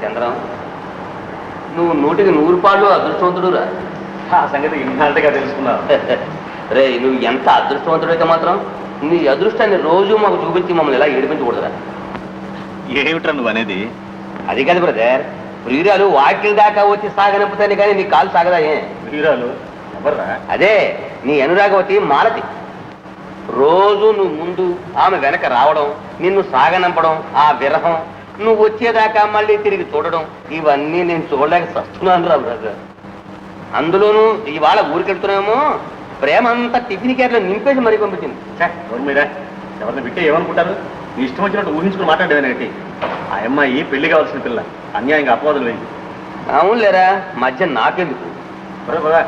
చంద్రం, నువ్వు 100కి 100 పాళ్ళు అదృష్టవంతుడురా. ఆ సంగతి ఇన్నాళ్ళుగా తెలుసుకున్నావు. రే, నువ్వు ఎంత అదృష్టవంతుడైతే మాత్రం నీ అదృష్టాన్ని రోజు మాకు చూపించి మమ్మల్ని ఇలా ఏడిపించకూడదురా. ఏమిట్రా నువ్వు అనేది? అది కాదు బ్రదర్, ప్రియురాలు వాకిల దాకా వచ్చి సాగనంపుతానే కానీ నీ కాలు సాగదా? ప్రియురాలు ఎవర్రా? అదే నీ అనురాగవతి మాలతి. రోజు నువ్వు ముందు, ఆమె వెనక రావడం, నిన్ను సాగనంపడం, ఆ విరహం, నువ్వు వచ్చేదాకా మళ్ళీ తిరిగి చూడడం, ఇవన్నీ నేను చూడలేక సస్తున్నాను రా బ్రదర్. అందులోనూ ఇవాళ ఊరికెళ్తున్నామో ప్రేమ అంతా టిఫిన్ క్యాట్లో నింపేసి మరీ పంపించింది. మీరా ఎవరిని బిట్టే ఏమనుకుంటారు? నీ ఇష్టం వచ్చినట్టు ఊహించుకుని మాట్లాడేవేనేటి? ఆ అమ్మాయి పెళ్లి కావాల్సిన పిల్ల, అన్యాయంగా అపవాదులు వేయింది. అవునులేరా, మధ్య నాకెందుకు? బాబా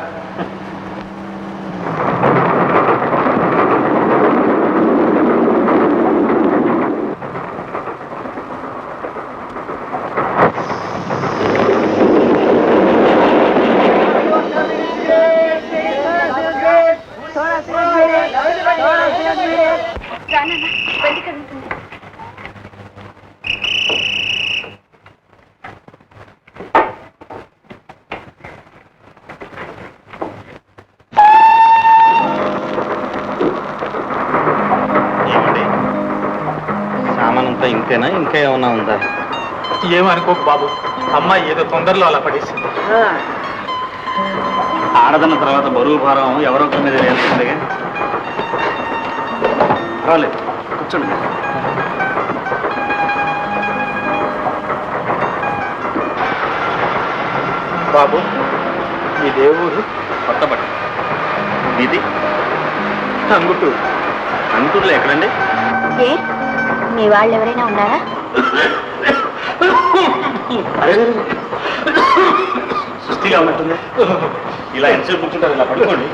సామానంతా ఇంతేనా, ఇంకా ఏమన్నా ఉందా? ఏమనుకోకు బాబు, అమ్మాయి ఏదో తొందరలో అలా పడేసింది. ఆడదన్న తర్వాత బరువు భారం ఎవరో మీద వెళ్తుంది. రాలేదు, కూర్చోండి. బాబు, ఈ దేవుడు కొత్తపట్టు. ఇది అంగుటూరు. అంగుటూరులో ఎక్కడండి? మీ వాళ్ళు ఎవరైనా ఉన్నారా? సుస్థిగా ఉన్నట్టుంది. ఇలా ఎంతసేపు కూర్చుంటారు? ఇలా పడుకోండి.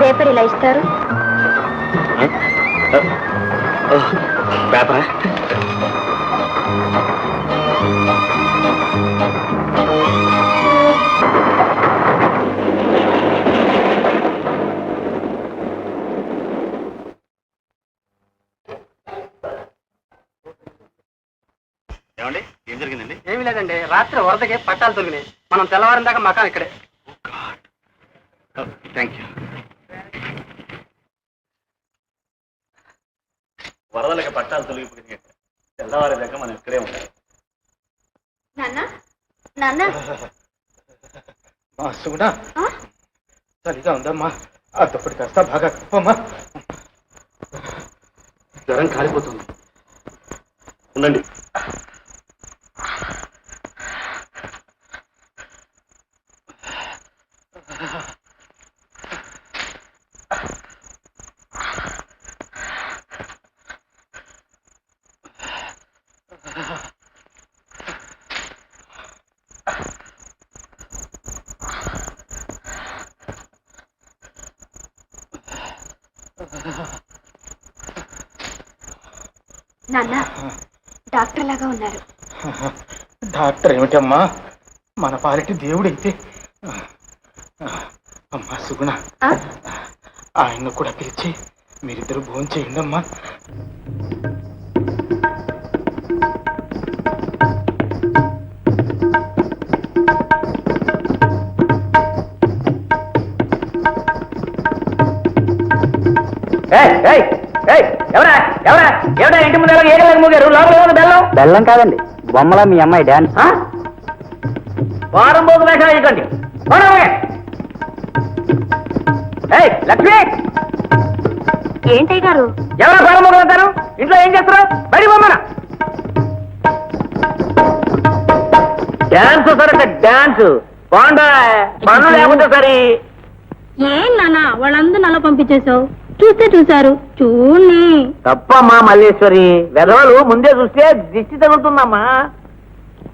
పేపర్ ఇలా ఇస్తారు. పేపరా? ఏమండి, ఏం జరిగిందండి? ఏమి లేదండి, రాత్రి వరదకి పట్టాలు తొలిగినాయి. మనం తెల్లవారిన దాకా మకాం ఇక్కడే. Thank you. వరదలకి పట్టాలు తొలగిపోయి తెల్లవారి దాకా మనం ఇక్కడే ఉంటాం. సుగుణ, చలిగా ఉందమ్మా, అద్దప్పుడు కాస్త బాగా కప్పమ్మా. జ్వరం కాలిపోతుంది. ఉండండి. నాన్న, డాక్టర్ లాగా ఉన్నారు. డాక్టర్ ఏమిటమ్మా, మన పాలిటి దేవుడైతే. అమ్మా సుగుణ, ఆయన్ను కూడా పిలిచి మీరిద్దరు భోజనం చేయండి అమ్మా. ఎవరా ఎవరా ఎవరా ఇంటి ముందు ఏగలేదు మూగారు లోపల బెల్లం బెల్లం కాదండి బొమ్మల మీ అమ్మాయి డాన్స్ వారం రోజులు వేషాలు వేయకండి లక్ష్మి ఏంటయ్య గారు? ఎవరు వారం రోజులు అంటారు ఇంట్లో ఏం చేస్తారు బయట బొమ్మన డాన్స్ సరే డాన్స్ బాగుండా పనులు లేకపోతే సరే ఏం నాన్న వాళ్ళందరూ అలా పంపించేశావు? చూస్తే చూశారు చూడండి. తప్పమ్మా మల్లేశ్వరి వెధవలు ముందే చూస్తే దిష్టి తగులుతుందమ్మా.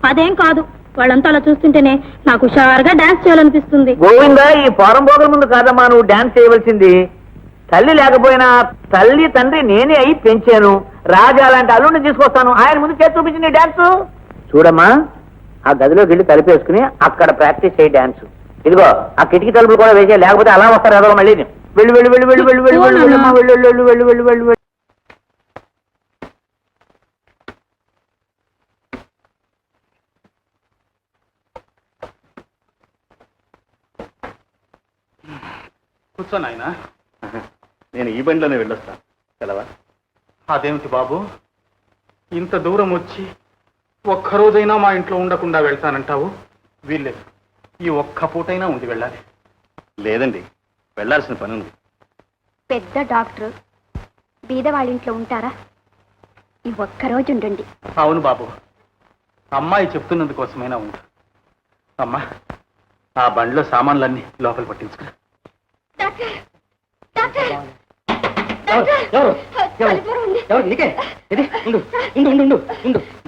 అదేం కాదు, వాళ్ళంతా అలా చూస్తుంటేనే నాకు హుషారుగా డాన్స్ చేయాలనిపిస్తుంది. గోవిందా ఈ పోరం పోగల ముందు కాదమ్మా నువ్వు డాన్స్ చేయవలసింది. తల్లి లేకపోయినా తల్లి తండ్రి నేనే అయి పెంచాను. రాజా లాంటి అల్లుడిని తీసుకొస్తాను, ఆయన ముందు చేసి చూపించింది డాన్స్. చూడమ్మా ఆ గదిలోకి వెళ్ళి తలుపేసుకుని అక్కడ ప్రాక్టీస్ చేయి డాన్స్. ఇదిగో ఆ కిటికీ తలుపులు కూడా వేసే, లేకపోతే అలా వస్తారు ఎదవ మళ్ళీ. వెళ్ళు వెళ్ళు వెళ్ళు వెళ్ళు వెళ్ళు వెళ్ళు వెళ్ళు వెళ్ళు వెళ్ళు వెళ్ళు వెళ్ళు వెళ్ళు వెళ్ళు వెళ్ళు. కూర్చో నాయనా. నేను ఈ బండిలోనే వెళ్ళొస్తాను సెలవా. అదేమిటి బాబు, ఇంత దూరం వచ్చి ఒక్కరోజైనా మా ఇంట్లో ఉండకుండా వెళ్తానంటావు? వీల్లేదు, ఈ ఒక్క పూటైనా ఉండి వెళ్ళాలి. లేదండి, వెళ్ళాల్సిన పని ఉంది. పెద్ద డాక్టర్ బీద వాళ్ళ ఇంట్లో ఉంటారా? ఈ ఒక్కరోజు ఉండండి. అవును బాబు, అమ్మాయి చెప్తున్నందుకోసమైనా ఉంటా. అమ్మా ఆ బండిలో సామాన్లన్నీ లోపల పట్టించుకురా.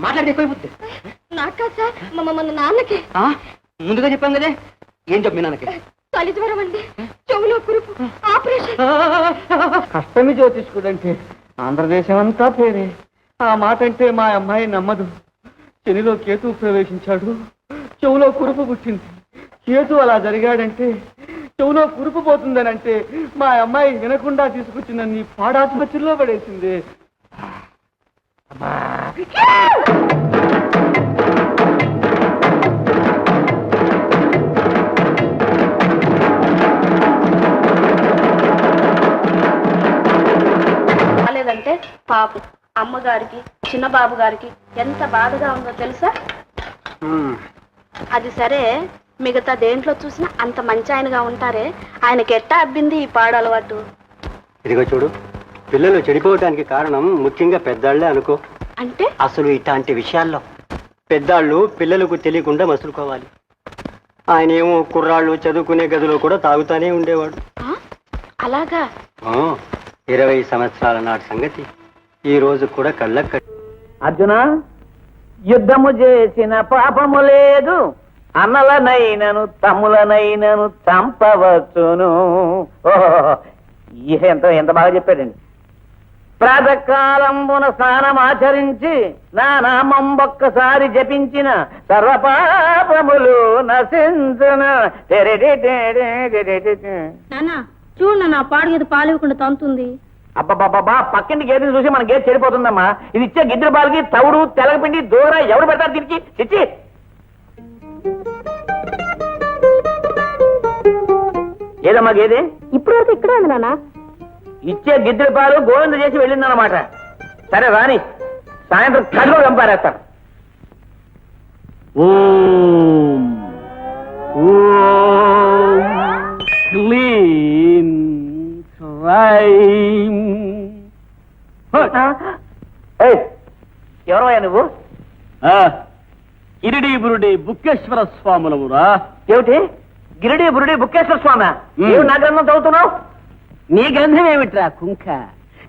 మాట్లాడితే ఎక్కువైపోద్ది. నాకా సార్, మన నాన్నకి. ముందుగా చెప్పాం కదే. ఏం చెప్పు మీ నాన్నకి? తల్లి జ్వరం అండి, చెవులో కురుపు, ఆపరేషన్. కష్టమి జ్యోతిష్కుడంటే ఆంధ్రదేశం అంతా పేరే. ఆ మాట అంటే మా అమ్మాయి నమ్మదు. శనిలో కేతు ప్రవేశించాడు, చెవులో కురుపు పుట్టింది. కేతు అలా జరిగాడంటే చెవులో కురుపు పోతుందనంటే మా అమ్మాయి వినకుండా తీసుకొచ్చిన నీ పాడాసుపత్రిలో పడేసింది. రాలేదంటే పాపం అమ్మగారికి చిన్న బాబు గారికి ఎంత బాధగా ఉందో తెలుసా? అది సరే, మిగతా దేంట్లో చూసినా అంత మంచి ఆయనగా ఉంటారే, ఆయనకి ఎట్టా అబ్బింది ఈ పాడు అలవాటు? ఇదిగో చూడు, పిల్లలు చెడిపోవడానికి కారణం ముఖ్యంగా పెద్దాళ్లే అనుకో. అంటే అసలు ఇట్లాంటి విషయాల్లో పెద్దాళ్ళు పిల్లలకు తెలియకుండా మసులుకోవాలి. ఆయన ఏమో కుర్రాళ్ళు చదువుకునే గదిలో కూడా తాగుతానే ఉండేవాడు. అలాగా? 20 సంవత్సరాల నాటి సంగతి ఈ రోజు కూడా కళ్ళక్క. అర్జున, యుద్ధము చేసిన పాపము లేదు, అన్నలనైనను తమ్ములనైనను చంపవచ్చును. ఎంత బాగా చెప్పాడండి. ప్రాతకాలంబున స్నానం ఆచరించి నా నామం ఒక్కసారి జపించిన సర్వపాపములు నశించును. చూడు, నా పాడు గేదె పాలు ఇవ్వకుండా తంతుంది. అబ్బా పక్కింటి గేదెని చూసి మన గేదె చెడిపోతుందమ్మా. ఇది ఇచ్చే గిద్దె పాలకి తవుడు తెలగపిండి దూర ఎవరు పెడతారు దీనికి? చిచ్చి. ఏదమ్మా గేదె? ఇప్పుడు వరకు ఇక్కడే ఉంది నాన్న. ఇచ్చే గిద్దె పాలు గోవింద చేసి వెళ్ళిందన్నమాట. సరే రాని, సాయంత్రం కళ్ళు చంపారేస్తాను. క్లీన్ ఎవరయ్యా నువ్వు? ఇరిడి బురుడి బుక్కేశ్వర స్వాములవురా. ఏమిటి గిరిడి బురుడి బుక్కేశ్వర స్వామి? ఏమి నా గ్రంథం చదువుతున్నావు? నీ గ్రంథం ఏమిట్రా కుంక?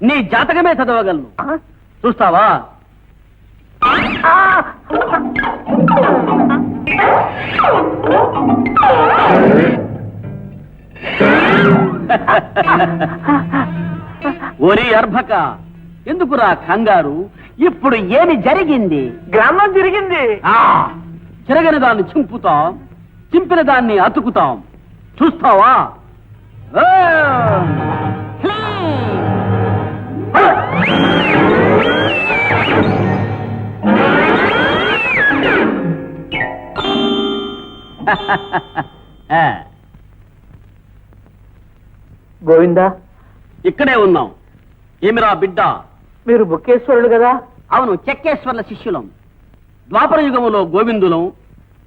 నీ జాతకమే చదవగలను, చూస్తావా? ఒరి అర్భక, ఎందుకురా కంగారు? ఇప్పుడు ఏమి జరిగింది? గ్రంథం తిరిగింది. చిరగని దాన్ని చింపుతాం, చింపిన దాన్ని అతుకుతాం, చూస్తావా? గోవిందా, ఇక్కడే ఉన్నాం. ఏమిరా బిడ్డ? మీరు బుక్కేశ్వరుడు కదా? అవును, చెక్కేశ్వర్ల శిష్యులం. ద్వాపర యుగములో గోవిందులం,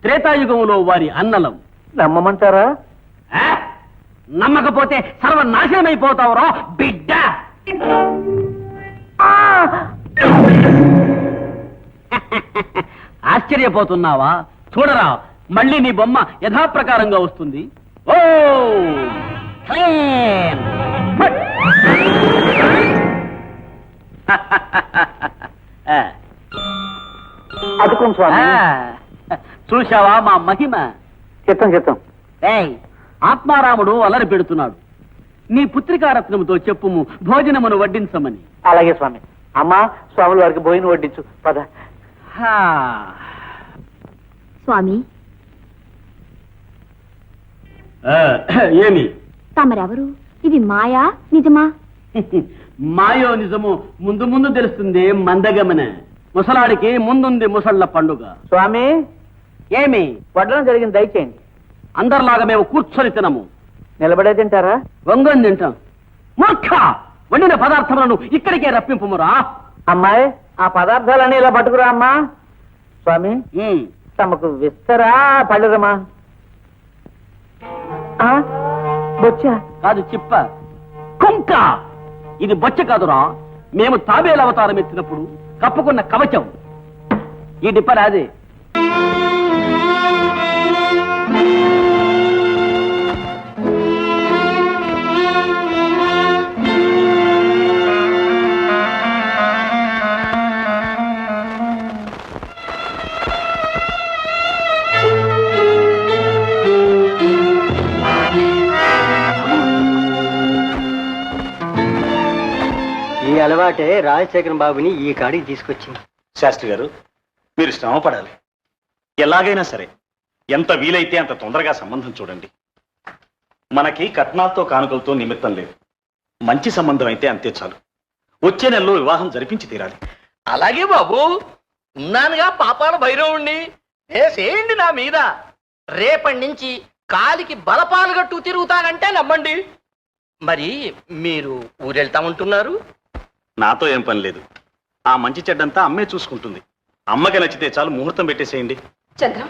త్రేతాయుగములో వారి అన్నలం. నమ్మమంటారా? ఆ? నమ్మకపోతే సర్వనాశనమైపోతావురా బిడ్డ. ఆశ్చర్యపోతున్నావా? చూడరా, మళ్ళీ నీ బొమ్మ యథాప్రకారంగా వస్తుంది. ఓ క్లీన్. ఫట్. అదుకోండి స్వామి. చూశావా మా మహిమ? చిత్తం. ఏయ్, ఆత్మారాముడు అలరి పెడుతున్నాడు. నీ పుత్రికారత్నముతో చెప్పుము, భోజనమును వడ్డించమని. అలాగే స్వామి. అమ్మా, స్వాముల వారికి భోజనం వడ్డించు పద. హా. స్వామి, ఏమి? తమరెవరు? ఇది మాయా నిజమా? మాయో నిజము ముందు ముందు తెలుస్తుంది మందగమన. ముసలాడికి ముందుంది ముసళ్ళ పండుగ. స్వామి, ఏమి? వడ్డం జరిగింది దయచేయండి. అందరిలాగా మేము కూర్చొని తినము, నిలబడే తింటారా? వంగని తింటాం. మూర్ఖ! వండిన పదార్థములను ఇక్కడికే రప్పింపుమురా. అమ్మాయి, ఆ పదార్థాలన్నీ ఇలా పట్టుకురా అమ్మా. స్వామి, తమకు విస్తరా పళ్ళురమా? బొచ్చా? కాదు, చిప్ప. కుంక! ఇది బొచ్చ కాదురా. మేము తాబేల అవతారం ఎత్తినప్పుడు కప్పుకున్న కవచం. ఈ డిప్పరాదే. ఈ అలవాటే రాజశేఖర బాబుని ఈ కాడికి తీసుకొచ్చింది. శాస్త్రి గారు, మీరు శ్రమ పడాలి. ఎలాగైనా సరే ఎంత వీలైతే అంత తొందరగా సంబంధం చూడండి. మనకి కట్నాలతో కానుకలతో నిమిత్తం లేదు. మంచి సంబంధం అయితే అంతే చాలు. వచ్చే నెలలో వివాహం జరిపించి తీరాలి. అలాగే బాబు, ఉన్నానుగా పాపాల భైరవుణ్ణి. వేసేయండి నా మీద. రేపటి నుంచి కాలికి బలపాలు గట్టు తిరుగుతానంటే నమ్మండి. మరి మీరు ఊరెళ్తామంటున్నారు? నాతో ఏం పని లేదు. ఆ మంచి చెడ్డంతా అమ్మే చూసుకుంటుంది. అమ్మకి నచ్చితే చాలు, ముహూర్తం పెట్టేసేయండి. చంద్రం,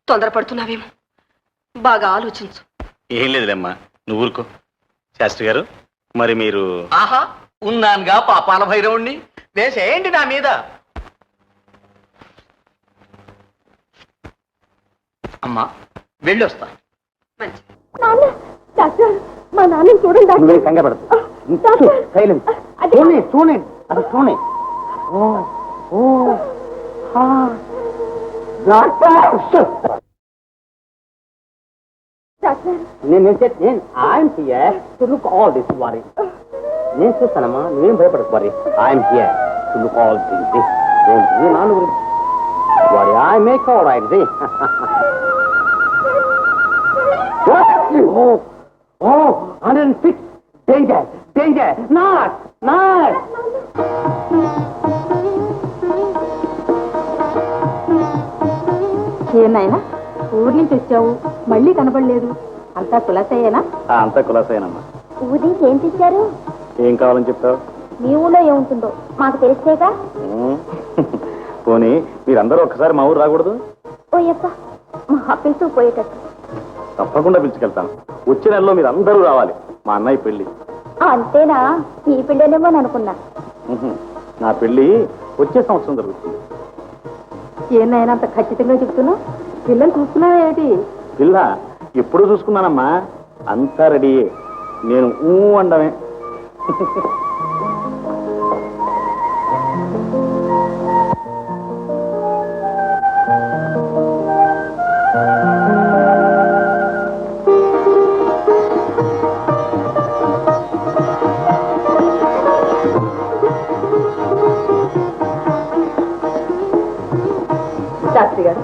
తొందరపడుతున్నావేమో, బాగా ఆలోచించు. ఏం లేదులేమ్మా, నువ్వు ఊరుకో. శాస్త్రి గారు, మరి మీరు? ఆహా, ఉన్నానుగా పాపాల భైరవుణ్ణి. వేసేయండి నా మీద. అమ్మా, వెళ్ళొస్తా. మంచి మా నాన్న చూడండి. కంగపడదు. చూడండి అది చూడండి. నేను చూస్తానమ్మా, నువ్వేం భయపడకు. మరి I'm here to look all things. నాన్న గురించి వారి I make all right. Oh, 106. Danger. Not. ఏనాయనా, ఊరి నుంచి వచ్చావు, మళ్ళీ కనబడలేదు. అంతా కులాసయ్యేనా? అంతా కులాసేనమ్మా. ఊరి నుంచి ఏం తెచ్చారు? ఏం కావాలని చెప్తావు? మీ ఊళ్ళో ఏముంటుందో మాకు తెలిస్తేగా. పోనీ మీరందరూ ఒక్కసారి మా ఊరు రాకూడదు? ఓ యప్ప, మా పిలుతూ పోయేటట్టు. తప్పకుండా పిలుచుకెళ్తాను. వచ్చే నెలలో మీరు అందరూ రావాలి. మా అన్నయ్య పెళ్లి. అంతేనా? ఈ పిల్లనేమో అనుకున్నా. నా పెళ్లి వచ్చే సంవత్సరం జరుగుతుంది. ఏనాయనా అంత ఖచ్చితంగా చెప్తున్నా? పిల్లలు చూస్తున్నావా ఏమిటి? పిల్ల ఎప్పుడూ చూసుకున్నానమ్మా. అంతా రెడీయే. నేను అండమే. శాస్త్రి గారు,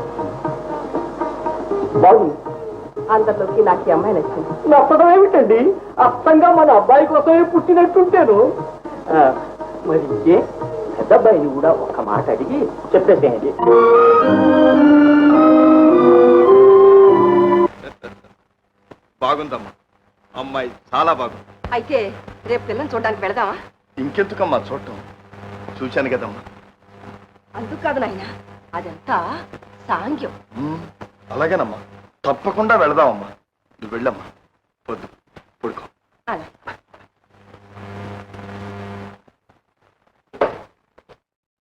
బాగుంది. అందరిలోకి నాకు ఈ అమ్మాయి నచ్చింది. నచ్చడం ఏమిటండి? అర్థంగా మన అబ్బాయి కోసమే పుట్టినట్టుంటేను. మరి ఇంకే పెద్ద అబ్బాయిని కూడా ఒక్క మాట అడిగి చెప్పేసేయండి. బాగుందమ్మా, అమ్మాయి చాలా బాగుంది. అయితే రేపు పిల్లని చూడడానికి వెళదామా? ఇంకెందుకమ్మా చూడటం? చూశాను కదమ్మా. అందుకు కాదు నాయన, అదంతా సాంగ్యం. అలాగేనమ్మా, తప్పకుండా వెళదామమ్మా. నువ్వు వెళ్ళమ్మా. వద్దు, పడుకో. అలా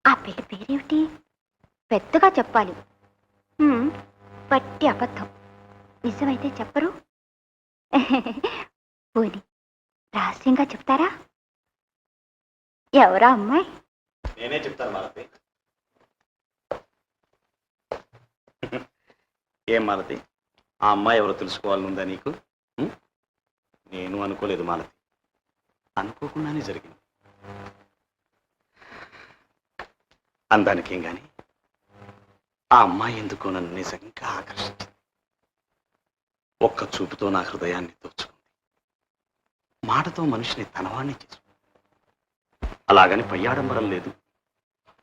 ఆ పెళ్లి పేరేమిటి? పెద్దగా చెప్పాలి. పట్టి అబద్ధం. నిజమైతే చెప్పరు. పోనీ రహస్యంగా చెప్తారా? ఎవరా అమ్మాయి? నేనే చెప్తాను మాలతి. ఏం మాలతి, ఆ అమ్మాయి ఎవరో తెలుసుకోవాలనుందా నీకు? నేను అనుకోలేదు మాలతి, అనుకోకుండానే జరిగింది. అందానికేం గాని ఆ అమ్మాయి ఎందుకో నన్ను నిజంగా ఆకర్షించింది. ఒక్క చూపుతో నా హృదయాన్ని దోచుకుంది. మాటతో మనిషిని తనవాణ్ణి చేసుకుంది. అలాగని పయ్యాడంబరం లేదు.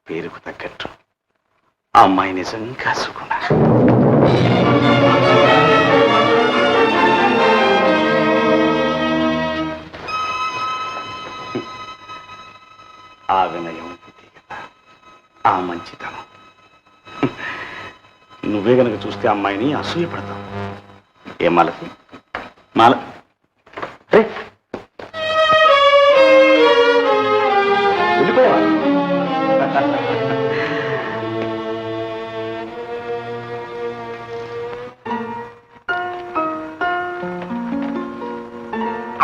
పేరుకు తగ్గట్టు ఆ అమ్మాయి నిజంగా సుగుణ. ఆ వినయం, ఆ మంచితనం. నువ్వే గనక చూస్తే అమ్మాయిని అసూయపడతావు. ఏం మాలతి? వెళ్ళిపోయావా?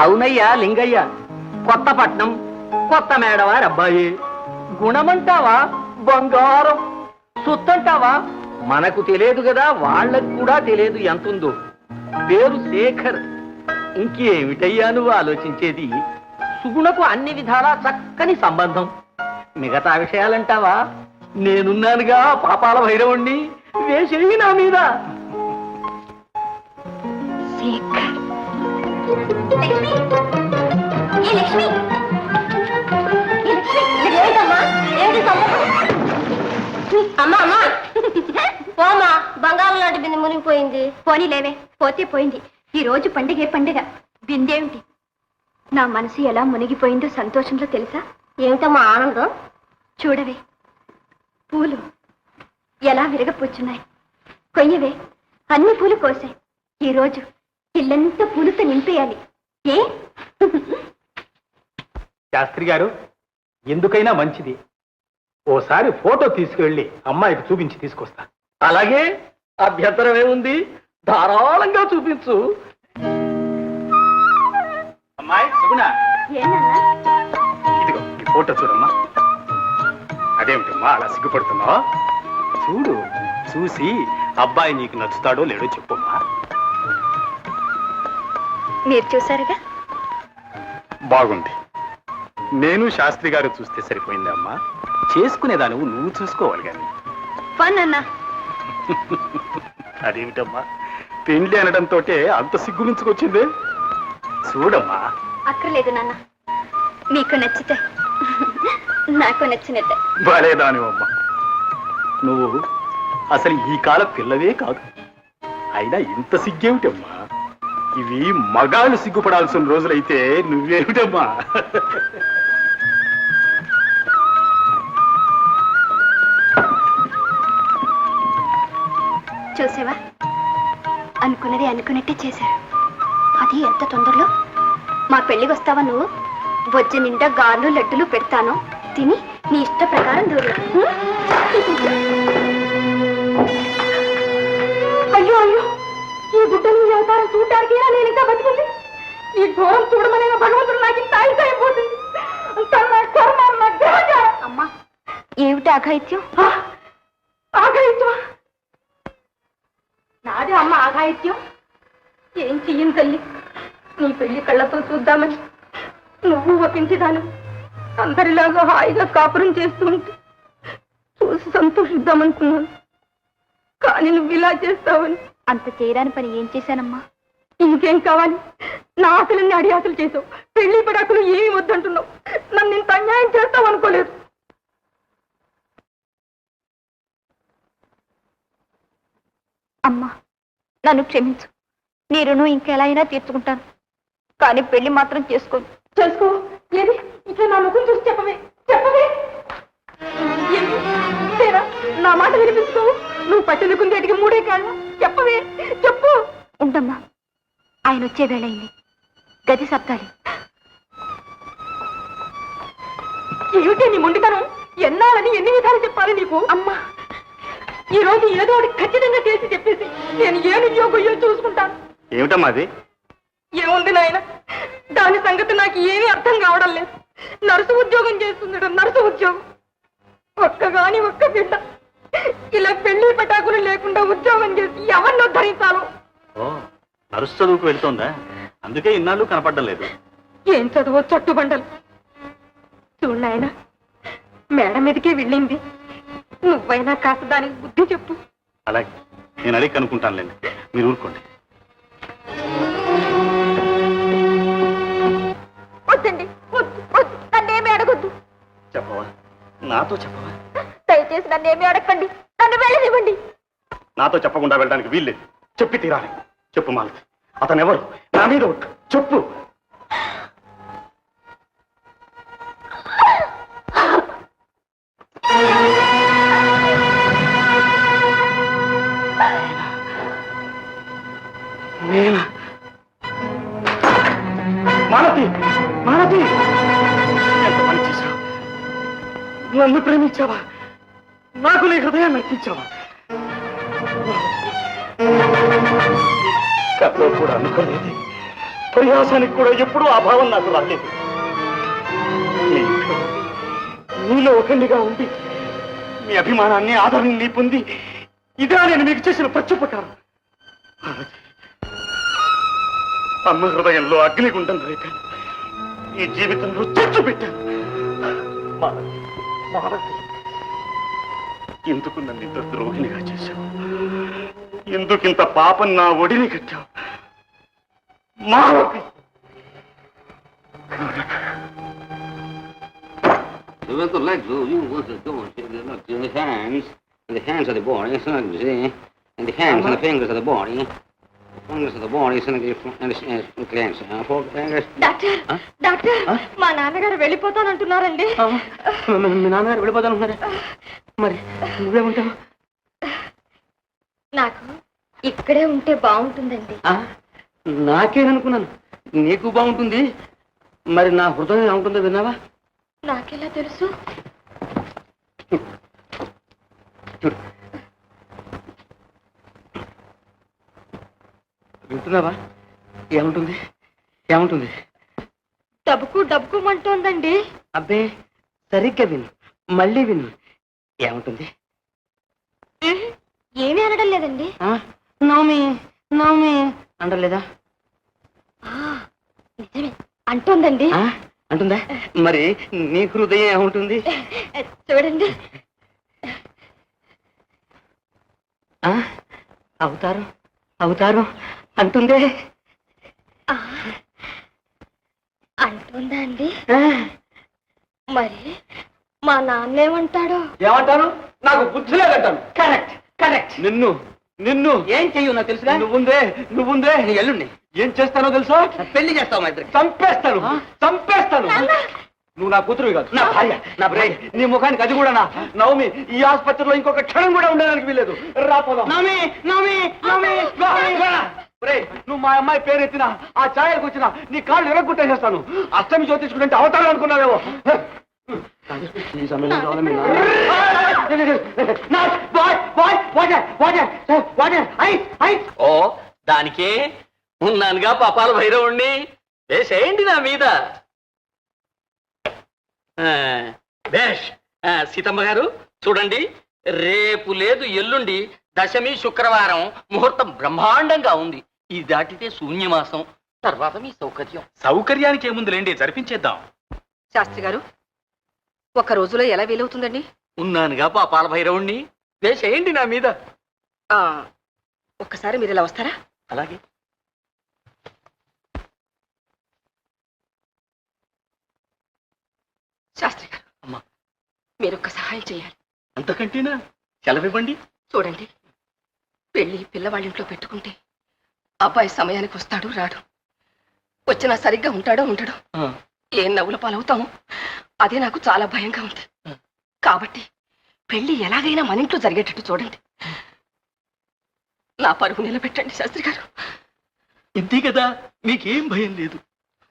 అవునయ్యా లింగయ్య, కొత్తపట్నం కొత్త మేడవారి అబ్బాయి. గుణమంటావా బంగారం, సొత్తంటావా మనకు తెలియదు కదా, వాళ్ళకు కూడా తెలియదు ఎంతుందో. పేరు శేఖర్. ఇంకేమిటయ్యా నువ్వు ఆలోచించేది? సుగుణకు అన్ని విధాలా చక్కని సంబంధం. మిగతా విషయాలంటావా? నేనున్నానుగా పాపాల భైరవుణ్ణి, వేసేయి నా మీద. అమ్మా అమ్మా, పోమా, బంగారం లాంటి బిందె మునిగిపోయింది. పోనీ లేవే, పోతే పోయింది. ఈ రోజు పండుగే పండుగ. బిందేమిటి? నా మనసు ఎలా మునిగిపోయిందో సంతోషంలో తెలుసా? ఏమిటమ్మా ఆనందం? చూడవే, పూలు ఎలా విరగపుచ్చున్నాయి. కొయ్యవే, అన్ని పూలు కోసాయి. ఈ రోజు ఇల్లంతా పూలతో నింపేయాలి. ఏ శాస్త్రి గారు, ఎందుకైనా మంచిది ఓసారి ఫోటో తీసుకువెళ్ళి అమ్మాయికి చూపించి తీసుకొస్తా. అలాగే, అభ్యంతరం ఏముంది? ధారాళంగా చూపించు. అమ్మాయి సుగుణ, ఏనన్నా? ఇదిగో ఈ ఫోటో చూడమ్మా. అదేమిటమ్మా అలా సిగ్గుపడుతున్నావు? చూడు, చూసి అబ్బాయి నీకు నచ్చుతాడో లేడో చెప్పమ్మా. మీరు చూసారుగా, బాగుంది. నేను శాస్త్రి గారు చూస్తే సరిపోయింది అమ్మా. చేసుకునేదాను నువ్వు చూసుకోవాలి కానీ. పన్నన్నా. అదేమిటమ్మా, పెండ్లి అనడంతో అంత సిగ్గు మించుకొచ్చింది. చూడమ్మా. అక్కర్లేదు నాన్న, మీకు నచ్చితే నాకు నచ్చినట్టే. బాలేదానివమ్మా నువ్వు. అసలు ఈ కాల పిల్లవే కాదు. అయినా ఇంత సిగ్గేమిటమ్మా? ఇవి మగాళ్ళు సిగ్గుపడాల్సిన రోజులైతే నువ్వేమిటమ్మా? చూసావా, అనుకున్నది అనుకున్నట్టే చేశారు. అది ఎంత తొందరలో. మా పెళ్లికి వస్తావా నువ్వు? బొజ్జ నిండా గార్లు లడ్డులు పెడతాను, తిని నీ ఇష్ట ప్రకారం దూరు. అయ్యో అయ్యో, ఈ గుడ్డని అవతారం చూడటానికి నేను ఇంకా బతుకుంది. ఈ ఘోరం చూడమనే భగవంతుడు నాకు ఇంత అయిపోతుంది. అమ్మా, ఏమిటి అఘాయిత్యం? ఆఘాయిత్యమా? నాదే అమ్మ ఆఘాయిత్యం. ఏం చెయ్యను తల్లి, నీ పెళ్లి కళ్ళతో చూద్దామని నువ్వు ఒప్పించేదాను. అందరిలాగా హాయిగా కాపురం చేస్తూ ఉంటే చూసి సంతోషిద్దామనుకున్నాను. కానీ నువ్వు ఇలా చేస్తావని. అంత చేయరాని పని ఏం చేశానమ్మా? ఇంకేం కావాలి? నా ఆశలన్నీ అడియాసలు చేసావు. పెళ్లి పడాకులు ఏమి వద్దంటున్నావు. నన్ను ఇంత అన్యాయం చేస్తావు అనుకోలేదు. అమ్మా, నన్ను క్షమించు. నీ రుణం ఇంకెలా అయినా తీర్చుకుంటాను, కానీ పెళ్లి మాత్రం చేసుకో. ఏది ఇంట్లో నా ముఖం చూసి చెప్పవే చెప్పవే తేరా నా మాట వినిపించుకో నువ్వు పట్టిన కుందేటికి మూడే కాళ్ళ చెప్పవే చెప్పు ఉండమ్మా ఆయన వచ్చే వేళయింది గది శబ్దాలి ఏమిటి నీ మొండితనం ఎన్నాలని ఎన్ని విధాలు చెప్పాలి నీకు అమ్మా ఈ రోజు ఏదో ఒకటి ఖచ్చితంగా చేసి చెప్పేసి నేను ఏ నియోగయ్యో చూసుకుంటాను ఏమిటమ్మా అది? ఏముంది నాయన దాని సంగతి నాకు ఏమీ అర్థం కావడం లేదు నర్సు ఉద్యోగం చేస్తుందట నర్సు ఉద్యోగం ఒక్కగాని ఒక్క బిడ్డ ఇలా పెళ్లి పటాకులు లేకుండా ఉద్యోగం చేసి ఎవరిని ఉద్ధరించాలో ఓ నరుసు చదువుకు వెళ్తోందా? అందుకే ఇన్నాళ్ళు కనపడడం లేదు. ఏం చదువో చట్టుబండలు చూడు నాయన మేడ మీదకే వెళ్ళింది నువ్వైనా కాస్త దానికి బుద్ధి చెప్పు అలాగే నేను అడిగి కనుక్కుంటానులేండి, మీరు ఊరుకోండి. వద్దండి వద్దు వద్దు నన్నేమీ అడగొద్దు చెప్పవా? నాతో చెప్పవా? దయచేసి నన్నేమీ అడగండి నన్ను వెళ్ళనివ్వండి నాతో చెప్పకుండా వెళ్ళడానికి వీల్లేదు. చెప్పి తీరాలి. చెప్పు మాలతి, అతను ఎవరు? నా మీద ఒట్టు. చెప్పు. మాలతి, మాలతి, ఎంత పని చేశావు? నన్ను ప్రేమించావా? నాకు నీ హృదయాన్ని అర్పించావా? కథలో కూడా అనుకోలేదు, ప్రయాసానికి కూడా ఎప్పుడూ ఆ భావం నాకు రాలేదు. నీ ఇంట్లో నీలో ఒకరిగా ఉండి మీ అభిమానాన్ని ఆదరణని పొంది ఇదే నేను మీకు చేసిన పచ్చిపట్టాను. అమ్మ హృదయంలో అగ్నిగుండం రేపాను, ఈ జీవితంలో చెచ్చు పెట్టాను. ఎందుకు నన్ను ఇంత ద్రోహిణిగా చేశావు? ఎందుకింత పాపం నా ఒడిని కట్టావు? Malathi, With the legs, you want to go and the hands of the body, so like this, and the hands and the fingers of the body, the fingers of the body, so like the clamps, four fingers. Doctor doctor మా నాన్నగారు వెళ్ళిపోతానంటున్నారండి మీ నాన్నగారు వెళ్ళిపోతానున్నారా? మరి నువ్వేమంటావు? నాకు ఇక్కడే ఉంటే బాగుంటుందండి. నాకేననుకున్నాను, నీకు బాగుంటుంది. మరి నా హృదయం ఏముంటుందో విన్నావా? నాకెలా తెలుసు? వింటున్నావా? ఏముంటుంది ఏముంటుంది? డబ్బుకు డబ్బుకుమంటోందండి. అబ్బే సరిగ్గా విను, మళ్ళీ విను. ఏముంటుంది? ఏమీ అనడం లేదండి. నవమి నవమి అంటలేదా? నిజమే అంటోందండి. అంటుందా? మరి నీ హృదయం ఏముంటుంది? చూడండి. అవుతారు అవుతారు అంటుందే. అంటుందా అండి? మరి మా నాన్న ఏమంటాడు? ఏమంటాను? నాకు బుద్ధి లేదంటాను. Correct correct. నిన్ను నిన్ను ఏం చెయ్యు నాకు తెలుసుగా. నువ్వుందే నీ ఎల్లుండి ఏం చేస్తానో తెలుసా? పెళ్లి చేస్తావు మా ఇద్దరికి. చంపేస్తాను చంపేస్తాను. నువ్వు నా కూతురు కాదు, నా భార్య, నా బ్రై. నీ ముఖానికి అది కూడా నా నవమి ఈ ఆసుపత్రిలో ఇంకొక క్షణం కూడా ఉండడానికి వీలేదు. రాపోదాం. నవమి నవమి నవమి నువ్వు మా అమ్మాయి పేరు ఎత్తిన ఆ ఛాయలకు వచ్చిన నీ కాళ్ళు ఎరగొట్టేసేస్తాను. అష్టమి జ్యోతిష్కుడంటే అవతారం అనుకున్నావేమో. ఈ సమయంలో కావాలి మీ ఓ దానికే ఉన్నానుగా పాపాల భైరవుణ్ణి. వేసేయండి నా మీద. బేష్. సీతమ్మ గారు చూడండి, రేపు లేదు ఎల్లుండి దశమి శుక్రవారం, ముహూర్తం బ్రహ్మాండంగా ఉంది. ఇది దాటితే శూన్యమాసం, తర్వాత మీ సౌకర్యం. సౌకర్యానికి ఏముందిలేండి, జరిపించేద్దాం. శాస్త్రి గారు, ఒక రోజులో ఎలా వీలవుతుందండి? ఉన్నానుగా పాపాల భైరవుణ్ణి. వేసేయండి నా మీద. ఒక్కసారి మీరు ఇలా వస్తారా? అలాగే. శాస్త్రి గారు, అమ్మా, మీరొక్క సహాయం చేయాలి. అంతకంటేనా? సెలవివ్వండి. చూడండి, పెళ్లి పిల్లవాళ్ళింట్లో పెట్టుకుంటే అబ్బాయి సమయానికి వస్తాడు రాడు, వచ్చినా సరిగ్గా ఉంటాడో ఉండడు. ఏం నవ్వుల పాలవుతాము అదే నాకు చాలా భయంగా ఉంది. కాబట్టి పెళ్లి ఎలాగైనా మన ఇంట్లో జరిగేటట్టు చూడండి. నా పరుగు నిలబెట్టండి శాస్త్రి గారు. ఇంతే కదా, మీకేం భయం లేదు.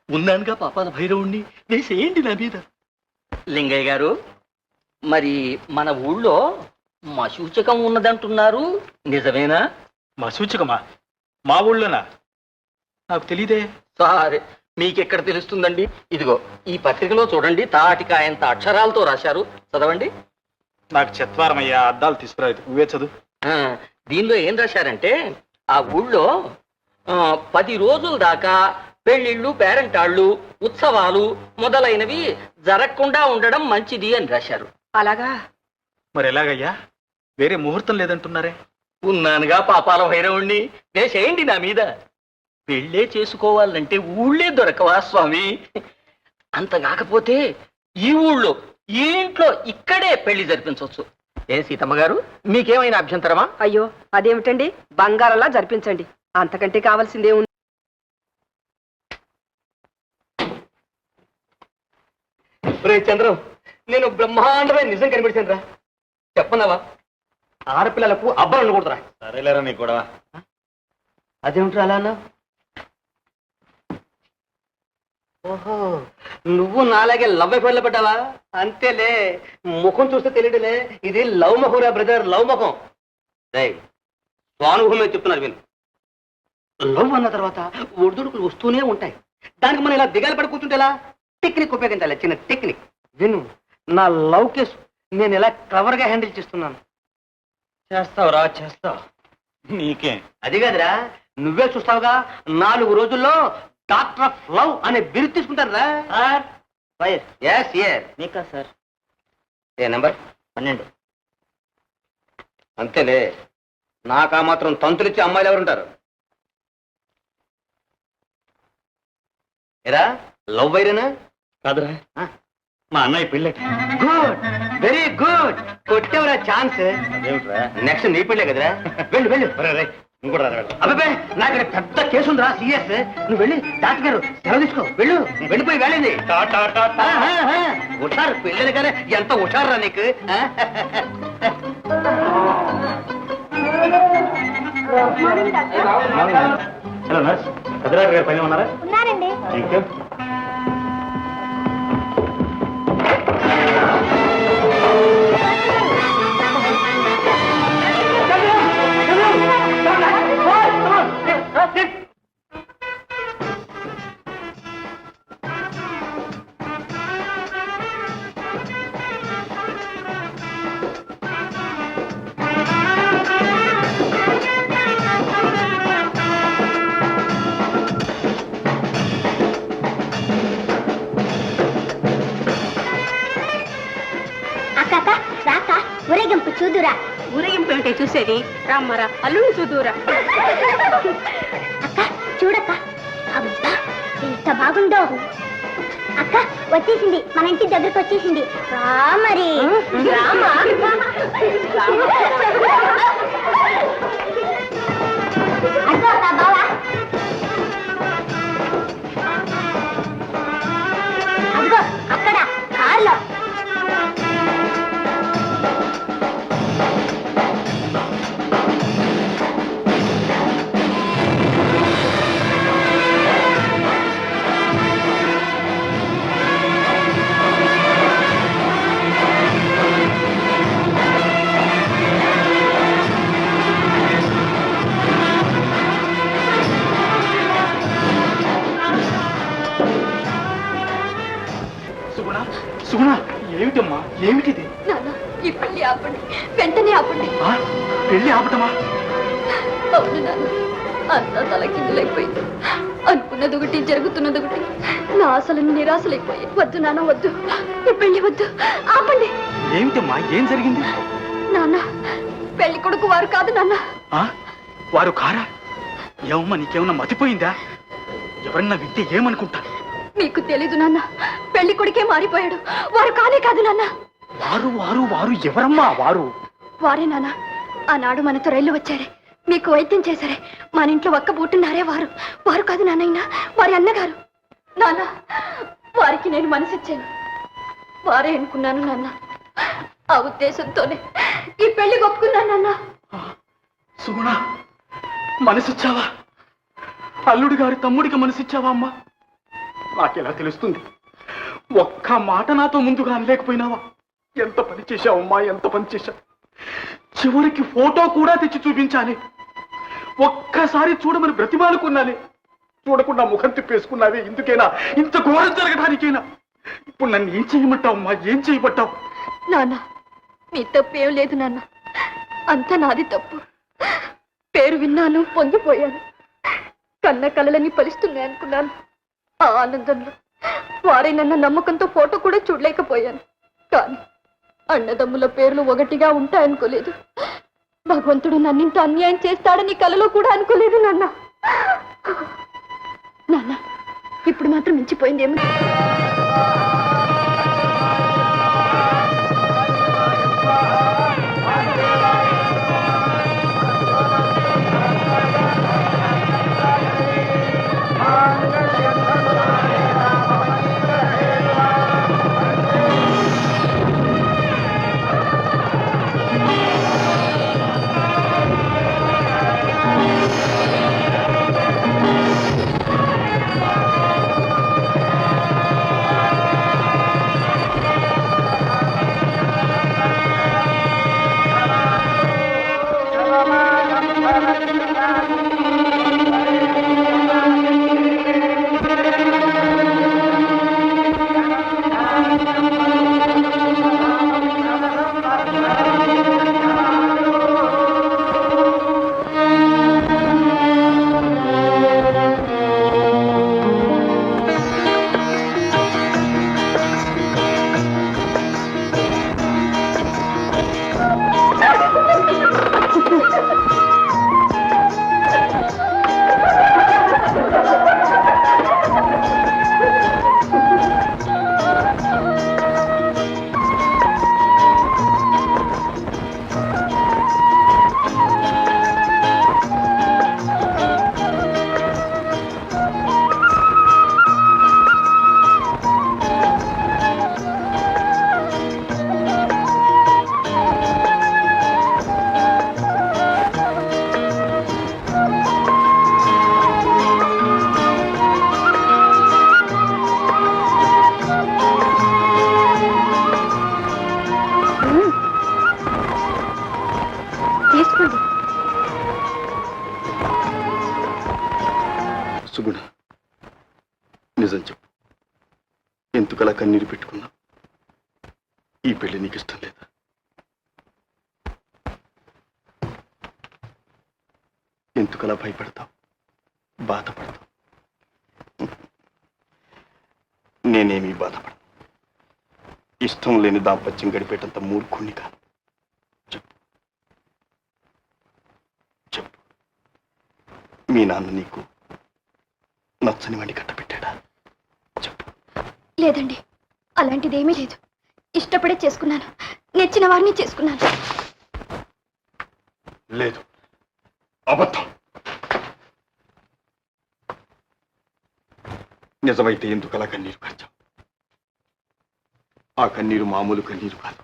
ఉన్నానుగా పాపాల భైరవుణ్ణి, వేసేయండి నా మీద. లింగయ్య గారు, మరి మన ఊళ్ళో మశూచకం ఉన్నదంటున్నారు, నిజమేనా? మా సూచకమా? మా ఊళ్ళోనా? నాకు తెలీదే. సరే, మీకెక్కడ తెలుస్తుందండి? ఇదిగో ఈ పత్రికలో చూడండి, తాటికాయంత అక్షరాలతో రాశారు, చదవండి. నాకు చెత్వారమయ్యా, అద్దాలు తీసుకురాదు, నువ్వే చదువు. దీనిలో ఏం రాశారంటే, ఆ ఊళ్ళో 10 రోజుల దాకా పెళ్లిళ్ళు, పేరంటాళ్ళు, ఉత్సవాలు మొదలైనవి జరగకుండా ఉండడం మంచిది అని రాశారు. అలాగా? మరి ఎలాగయ్యా? వేరే ముహూర్తం లేదంటున్నారే? ఉన్నానుగా పాపాల భైరవుణ్ణి, వేసేయండి నా మీద. పెళ్ళే చేసుకోవాలంటే ఊళ్ళే దొరకవా స్వామి? అంత కాకపోతే ఈ ఊళ్ళో, ఈ ఇంట్లో, ఇక్కడే పెళ్లి జరిపించవచ్చు. ఏ సీతమ్మ గారు, మీకేమైనా అభ్యంతరమా? అయ్యో అదేమిటండి, బంగారంలా జరిపించండి, అంతకంటే కావాల్సిందే ఉంది. చంద్రం, నేను బ్రహ్మాండమైన నిజం కనిపెట్టాను రా. చెప్పన్నావా? ఆడపిల్లలకు అబ్బలు ఉండకూడదురా. సరేలేరా నీ కూడా. అదేమిట్రా అలా అన్నావు? ఓహో, నువ్వు నాలాగే లవ్ అఫైర్లో పడ్డావా? అంతేలే, ముఖం చూస్తే తెలియదులే, ఇది లవ్ ముఖంరా బ్రదర్, లవ్ ముఖం. స్వానుభవమే చెప్తున్నారు విను. లవ్ అన్న తర్వాత ఒడిదుడుకులు వస్తూనే ఉంటాయి. దానికి మనం ఇలా దిగాలు పడి కూర్చుంటేలా టెక్నిక్ ఉపయోగించాలి, చిన్న టెక్నిక్ విను. నా లవ్ కేసు నేను ఎలా క్లవర్గా హ్యాండిల్ చేస్తున్నాను. చేస్తావురా, చేస్తావు. నీకే అది కాదురా, నువ్వే చూస్తావుగా, 4 రోజుల్లో డాక్టర్ ఆఫ్ లవ్ అనే బిరుదు తీసుకుంటాను రా. నీకా సార్? ఏ నంబర్? 12. అంతేలే, నాకు ఆ మాత్రం తంతులిచ్చే అమ్మాయిలు ఎవరుంటారు? ఏరా, లవ్ వైరేనా? కాదురా, మా అన్నయ్య పెళ్ళట. గుడ్, వెరీ గుడ్, కొట్టేవరా ఛాన్స్. అదేమిట్రా? నెక్స్ట్ నీ పెళ్ళే కదరా, వెళ్ళు వెళ్ళు. నువ్వు కూడా రా. అబ్బాయి, నాకు ఇక్కడ పెద్ద కేసు ఉందిరా, సీరియస్. నువ్వు వెళ్ళి డాక్టర్ గారు సెలవు తీసుకో, వెళ్ళు, వెళ్ళిపోయి వెళ్ళింది. హుషారు పెళ్ళిన కానీ ఎంత హుషారురా నీకు. హలో నర్స్, పెద్దరాజు గారు పైన ఉన్నారా? ఉన్నారండి. Thank you. ఊరేగింపు చూదురా. ఊరేగింపు ఏమిటే చూసేది? రామ్మరా, అల్లుని చూదురా. అక్క చూడక్క, అబ్బా ఎంత బాగుందో. అక్క వచ్చేసింది, మన ఇంటి దగ్గరకు వచ్చేసింది. మరి బావా, అదిగో అక్కడ కార్లో. సుగుణ, ఏమిటమ్మా, ఏమిటిది? నాన్న, ఈ పెళ్లి ఆపండి, వెంటనే ఆపండి. పెళ్లి ఆపటమా? అవును నాన్న, అంతా తలకిందులైపోయింది. అనుకున్నది ఒకటి, జరుగుతున్నది ఒకటి. నా ఆశలను నిరాశలైపోయాయి. వద్దు నాన్న, వద్దు, ఈ పెళ్లి వద్దు, ఆపండి. ఏమిటమ్మా, ఏం జరిగింది? నాన్న, పెళ్లి కొడుకు వారు కాదు నాన్న. వారు కారా? ఏమమ్మా, నీకేమన్నా మతిపోయిందా? ఎవరన్నా వింటే ఏమనుకుంటారు? నీకు తెలీదు నాన్న, పెళ్లి కొడుకే మారిపోయాడు. వారు కానే కాదు నాన్న. వారు వారు వారు ఎవరమ్మా వారు? వారే నాన్న, ఆనాడు మనతో రైలు వచ్చారే, మీకు వైద్యం చేశారే, మన ఇంట్లో ఒక్క బూటున్నారే వారు. వారు కాదు నాన్న, వారి అన్నగారు. నాన్న, వారికి నేను మనసిచ్చాను. వారే అనుకున్నాను నాన్న. ఆ ఉద్దేశంతోనే ఈ పెళ్లి ఒప్పుకున్నాను నాన్న. సుగుణ, మనసిచ్చావా? అల్లుడి గారి తమ్ముడికి మనసిచ్చావా అమ్మా? నాకెలా తెలుస్తుంది? ఒక్క మాట నాతో ముందుగా అనలేకపోయినావా? ఎంత పని చేశావమ్మా, ఎంత పని చేశావు! చివరికి ఫోటో కూడా తెచ్చి చూపించాలి. ఒక్కసారి చూడమని బ్రతిమాలుకున్నానే, చూడకుండా ముఖం తిప్పేసుకున్నావే. ఇందుకేనా? ఇంత ఘోరం జరగడానికేనా? ఇప్పుడు నన్ను ఏం చేయమంటావమ్మా, ఏం చేయమంటావు? నాన్న, మీ తప్పు ఏం లేదు నాన్న. అంతా నాది తప్పు. పేరు విన్నాను, పొంగిపోయాను. కన్న కలలని ఫలిస్తున్నాయి అనుకున్నాను. ఆ ఆనందంలో వారే నన్న నమ్మకంతో ఫోటో కూడా చూడలేకపోయాను. కానీ అన్నదమ్ముల పేర్లు ఒకటిగా ఉంటాయనుకోలేదు. భగవంతుడు నన్నింత అన్యాయం చేస్తాడని కలలో కూడా అనుకోలేదు నాన్న. నాన్న, ఇప్పుడు మాత్రం మించిపోయిందేమో. సుగుణ, నిజం చెప్పు, ఎందుకలా కన్నీరు పెట్టుకున్నా? ఈ పెళ్లి నీకు ఇష్టం లేదా? ఎందుకలా భయపడతావు, బాధపడతావు? నేనేమీ బాధపడను. ఇష్టం లేని దాంపత్యం గడిపేటంత మూర్ఖుణ్ణి కాను. చెప్పు చెప్పు, మీ నాన్న నీకు నచ్చని వాడిని కట్టబెట్టాడా? చెప్పు. లేదండి, అలాంటిదేమీ లేదు. ఇష్టపడే చేసుకున్నాను, నచ్చిన వారిని చేసుకున్నాను. లేదు, అబద్ధం. నిజమైతే ఎందుకు అలా కన్నీరు ఖర్చావు? ఆ కన్నీరు మామూలు కన్నీరు కాదు.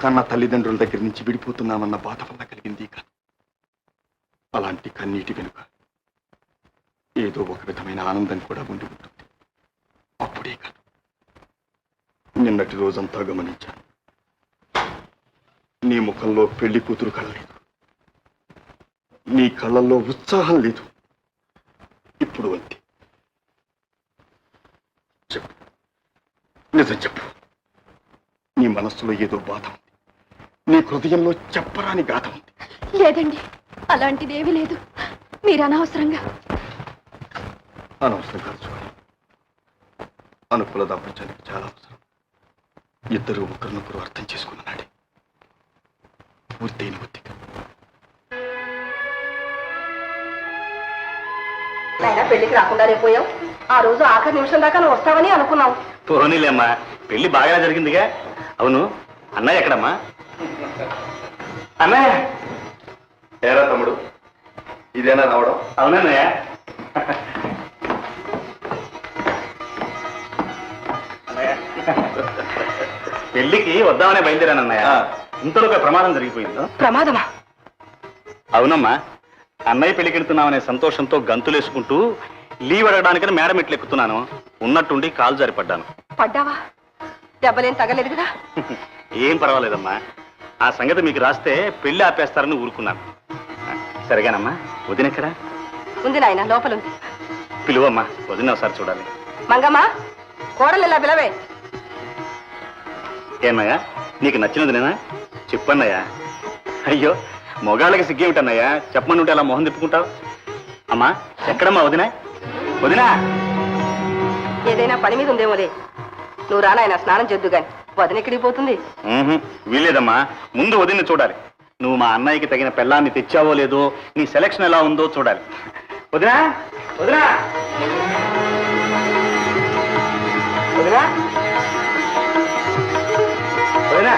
కన్న తల్లిదండ్రుల దగ్గర నుంచి విడిపోతున్నామన్న బాధ వల్ల కలిగింది కాదు. అలాంటి కన్నీటి వెనుక ఏదో ఒక విధమైన ఆనందం కూడా ఉండి ఉంటుంది. అప్పుడే కాదు, నిన్నటి రోజంతా గమనించాను. నీ ముఖంలో పెళ్లి కూతురు కళ లేదు, నీ కళ్ళల్లో ఉత్సాహం లేదు. ఇప్పుడు అంతే. చెప్పు, నిజం చెప్పు. నీ మనస్సులో ఏదో బాధ ఉంది, నీ హృదయంలో చెప్పరాని గాథ ఉంది. లేదండి, అలాంటిదేమీ లేదు. మీరు అనవసరంగా అనవసరం కాదు. అనుకూల దాంపత్యానికి చాలా అవసరం. ఇద్దరు ఒకరినొకరు అర్థం చేసుకున్నాడే పూర్తయిన బుద్ధిగా. పెళ్లికి రాకుండానే పోయావు. ఆ రోజు ఆఖరి నిమిషం దాకా నువ్వు వస్తావని అనుకున్నావు. పోనీలేమ్మా, పెళ్లి బాగా జరిగిందిగా. అవును, అన్నయ్య ఎక్కడమ్మా? అన్నయ్య. ఏరా తమ్ముడు, ఇదేనా రావడం? అవునన్నయ్య. వద్దామనే బయలుదేరానన్నయ్య. ఇంతలో ఒక ప్రమాదం జరిగిపోయింది. ప్రమాదమా? అవునమ్మా, అన్నయ్య పెళ్లికెడుతున్నామనే సంతోషంతో గంతులేసుకుంటూ లీవ్ అడగడానికని మేడం ఎట్లు ఎక్కుతున్నాను. ఉన్నట్టుండి కాలు జారిపడ్డాను. పడ్డావా? దెబ్బలేం తగలేదు కదా? ఏం పర్వాలేదమ్మా. ఆ సంగతి మీకు రాస్తే పెళ్లి ఆపేస్తారని ఊరుకున్నాను. సరిగానమ్మా? వదినెక్కడా? ఉంది నాయన, లోపలుంది. పిలువమ్మా, వదిన ఒకసారి చూడాలి. మంగమ్మ, కోడలు ఇలా పిలవే. ఏమయ్యా, నీకు నచ్చినదినేనా? చెప్పన్నయ్యా. అయ్యో, మొగాళ్ళకి సిగ్గేమిటన్నయ్యా, చెప్పమని ఉంటే అలా మొహం తిప్పుకుంటావు. అమ్మా, ఎక్కడమ్మా వదినా? వదినా, ఏదైనా పని మీద ఉందేమోలే. నువ్వు రానాయన, స్నానం చేద్దు గాని. వదిన ఎక్కడికి పోతుంది? వీలేదమ్మా, ముందు వదిన చూడాలి. నువ్వు మా అన్నయ్యకి తగిన పెళ్ళాన్ని తెచ్చావో లేదో, నీ సెలక్షన్ ఎలా ఉందో చూడాలి. వదినా, వదినా, వదినా, వదినా.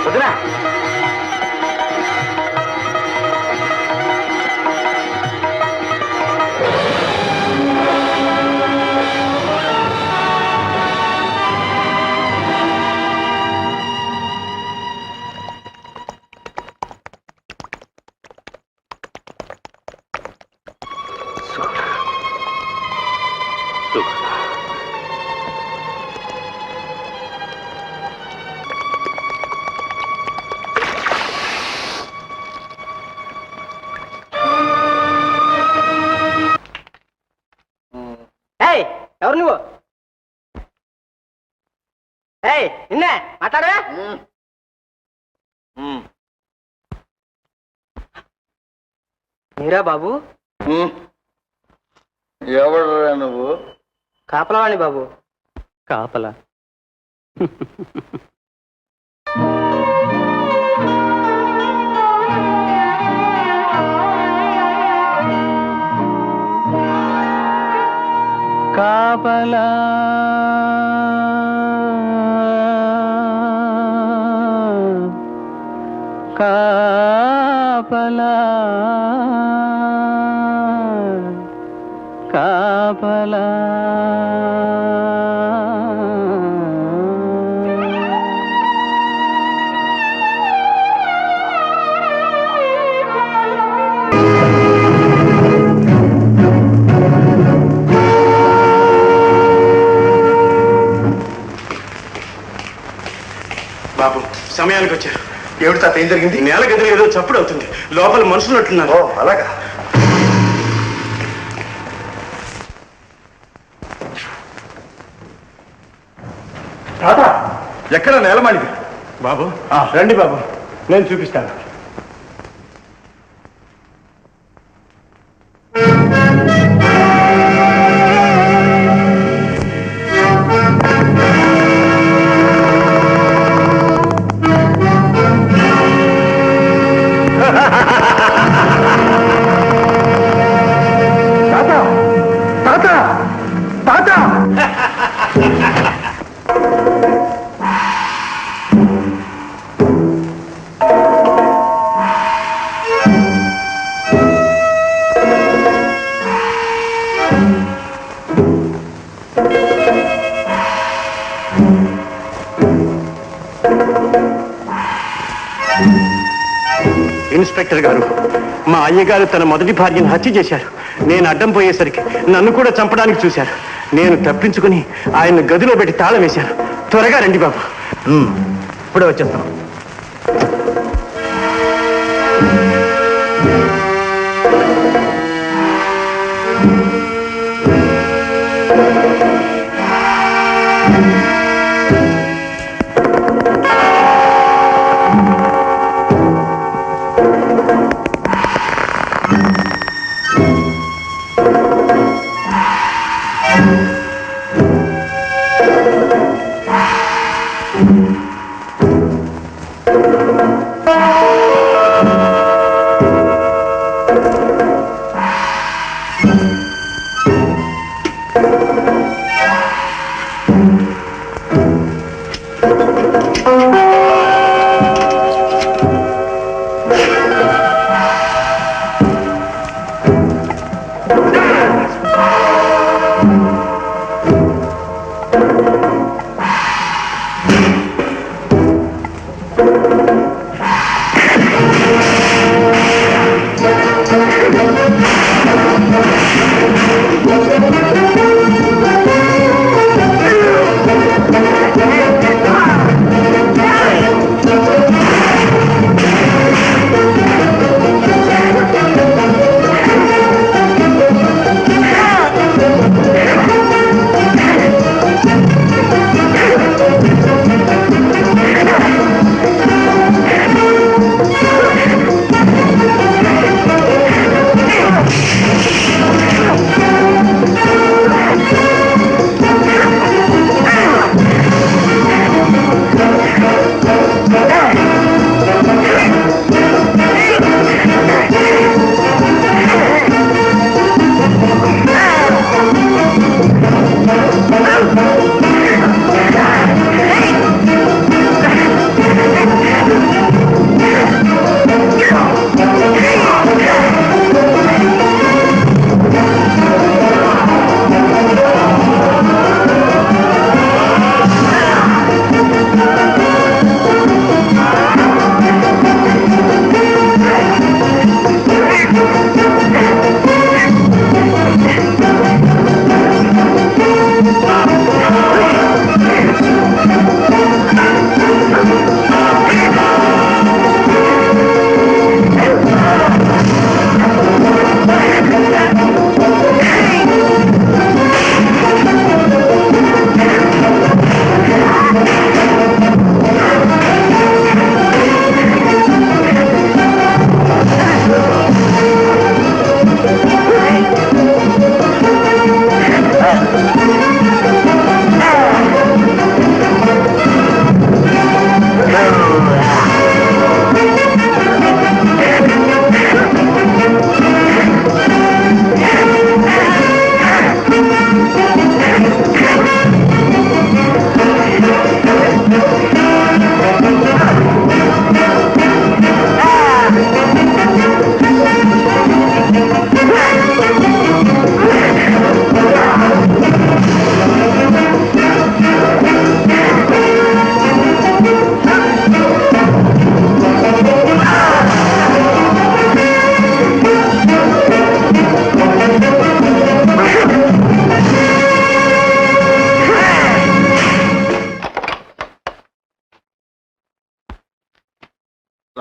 వదినా, ఎవరు నువ్వు? నిన్నే మాట్లాడవా? మీరా బాబు? ఎవడురా నువ్వు? కాపలవాణి బాబు. కాపలా? కాపలా కాపలా కాపలా. బాబు, సమయానికి వచ్చారు. ఏమిటి తాత, ఏం జరిగింది? నేల గదిలో ఏదో చప్పుడు అవుతుంది. లోపల మనుషులుంటున్నారు. అలాగా? తాత, ఎక్కడ నేలమాళిది? బాబు, రండి బాబు, నేను చూపిస్తాను. ఇన్స్పెక్టర్ గారు, మా అయ్యగారు తన మొదటి భార్యను హత్య చేశారు. నేను అడ్డం పోయేసరికి నన్ను కూడా చంపడానికి చూశారు. నేను తప్పించుకుని ఆయన గదిలో పెట్టి తాళం వేశాను. త్వరగా రండి బాబు. ఇప్పుడే వచ్చేస్తాం.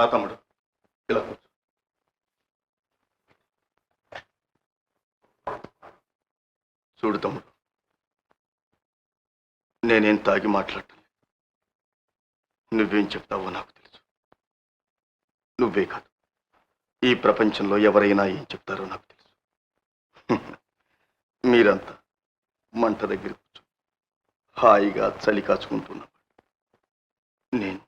రా తమ్ముడు, ఇలా కూర్చో. చూడు తమ్ముడు, నేనేం తాగి మాట్లాడటం లేదు. నువ్వేం చెప్తావో నాకు తెలుసు. నువ్వే కాదు, ఈ ప్రపంచంలో ఎవరైనా ఏం చెప్తారో నాకు తెలుసు. మీరంతా మంట దగ్గర కూర్చో హాయిగా చలి కాచుకుంటున్నా. నేను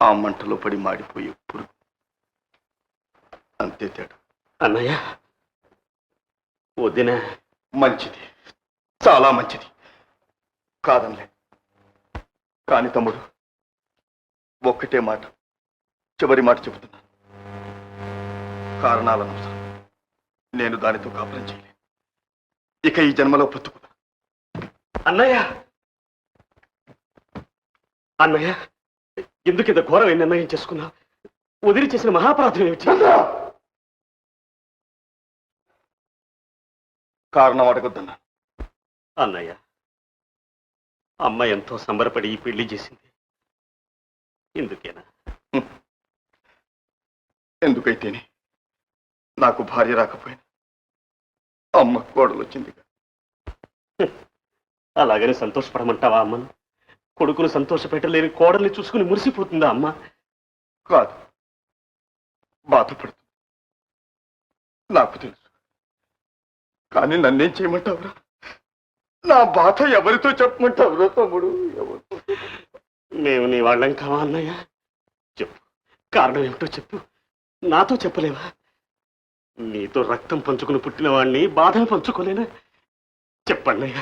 ఆ మంటలో పడి మాడిపోయే పురుగు, అంతే తేడా. అన్నయ్య వదిన మంచిది, చాలా మంచిది, కాదనలే. కాని తమ్ముడు, ఒక్కటే మాట, చివరి మాట చెబుతున్నాను. కారణాలను అవసరం, నేను దానితో కాపురం చేయలేను. ఇక ఈ జన్మలో బ్రతుకుదా. అన్నయ్య అన్నయ్య ఎందుకు ఇంత ఘోరమైన నిర్ణయం చేసుకున్నా? వదిలి చేసిన మహాపరాధం ఏమిటి? కారణం అడగొద్దన్నా. అన్నయ్య అమ్మ ఎంతో సంబరపడి ఈ పెళ్లి చేసింది, ఎందుకేనా? ఎందుకైతేనే నాకు భార్య రాకపోయినా అమ్మ కోడలు వచ్చిందిగా. అలాగని సంతోషపడమంటావా అమ్మను? కొడుకును సంతోషపెట్టలేని కోడల్ని చూసుకుని మురిసిపోతుందా అమ్మ? కాదు, బాధపడుతుంది, నాకు తెలుసు. కానీ నన్నేం చేయమంటావురా? నా బాధ ఎవరితో చెప్పమంటావురా తమ్ముడు? ఎవరితో? మేము నీ వాళ్ళం కావా అన్నయ్య? చెప్పు, కారణం ఏమిటో చెప్పు. నాతో చెప్పలేవా? నీతో రక్తం పంచుకుని పుట్టిన వాడిని బాధను పంచుకోలేనా? చెప్పన్నయ్య.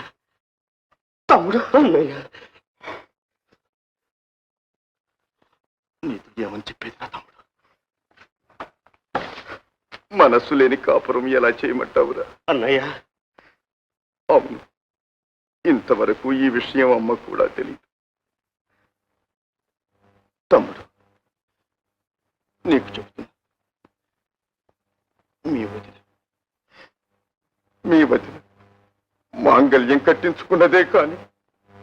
తమ్ముడు, అన్నయ్య నీతో ఏమని చెప్పేది నా తమ్ముడు? మనస్సు లేని కాపురం ఎలా చేయమంటావురా? అన్నయ్య అవును, ఇంతవరకు ఈ విషయం అమ్మ కూడా తెలియదు. తమ్ముడు, నీకు చెప్తున్నా, మీ వదిన మాంగళ్యం కట్టించుకున్నదే కానీ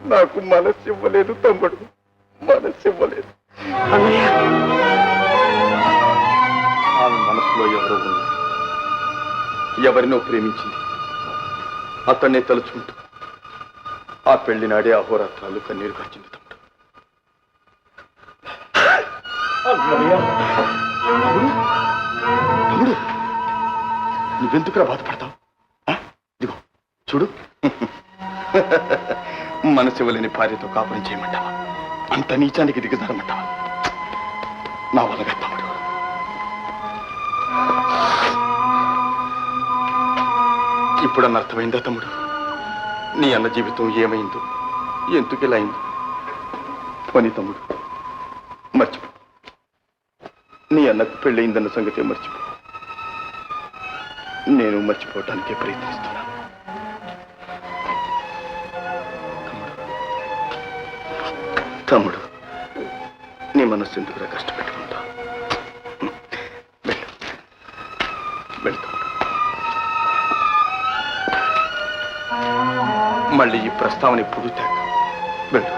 నాకు మనస్సు ఇవ్వలేదు తమ్ముడు, మనస్సు ఇవ్వలేదు. ఆమె మనసులో ఎవరో ఉన్నారు, ఎవరినో ప్రేమించింది. అతన్నే తలుచుకుంటూ ఆ పెళ్లి నాడే అహోరాత్రాలు కన్నీరు కార్చింది తమ్ముడు. తమ్ముడు, నువ్వెందుకురా బాధపడతావు? ఇదిగో చూడు, మనసు ఇవ్వలేని భార్యతో కాపురం చేయమంటావా? అంత నీచానికి దిగజారమంటావా? నా వల్లగా తమ్ముడు. ఇప్పుడన్న అర్థమైందా తమ్ముడు? నీ అన్న జీవితం ఏమైందో, ఎందుకు ఇలా అయిందో? పని తమ్ముడు, మర్చిపో. నీ అన్నకు పెళ్ళయిందన్న సంగతి మర్చిపో. నేను మర్చిపోవటానికే ప్రయత్నిస్తున్నాను. తమ్ముడు, నీ మనస్సు ఎందుకురా కష్టపెట్టుకుంటా? వెళ్ళు, వెళ్తా. మళ్ళీ ఈ ప్రస్తావన ఎప్పుడు తేక. వెళ్ళు.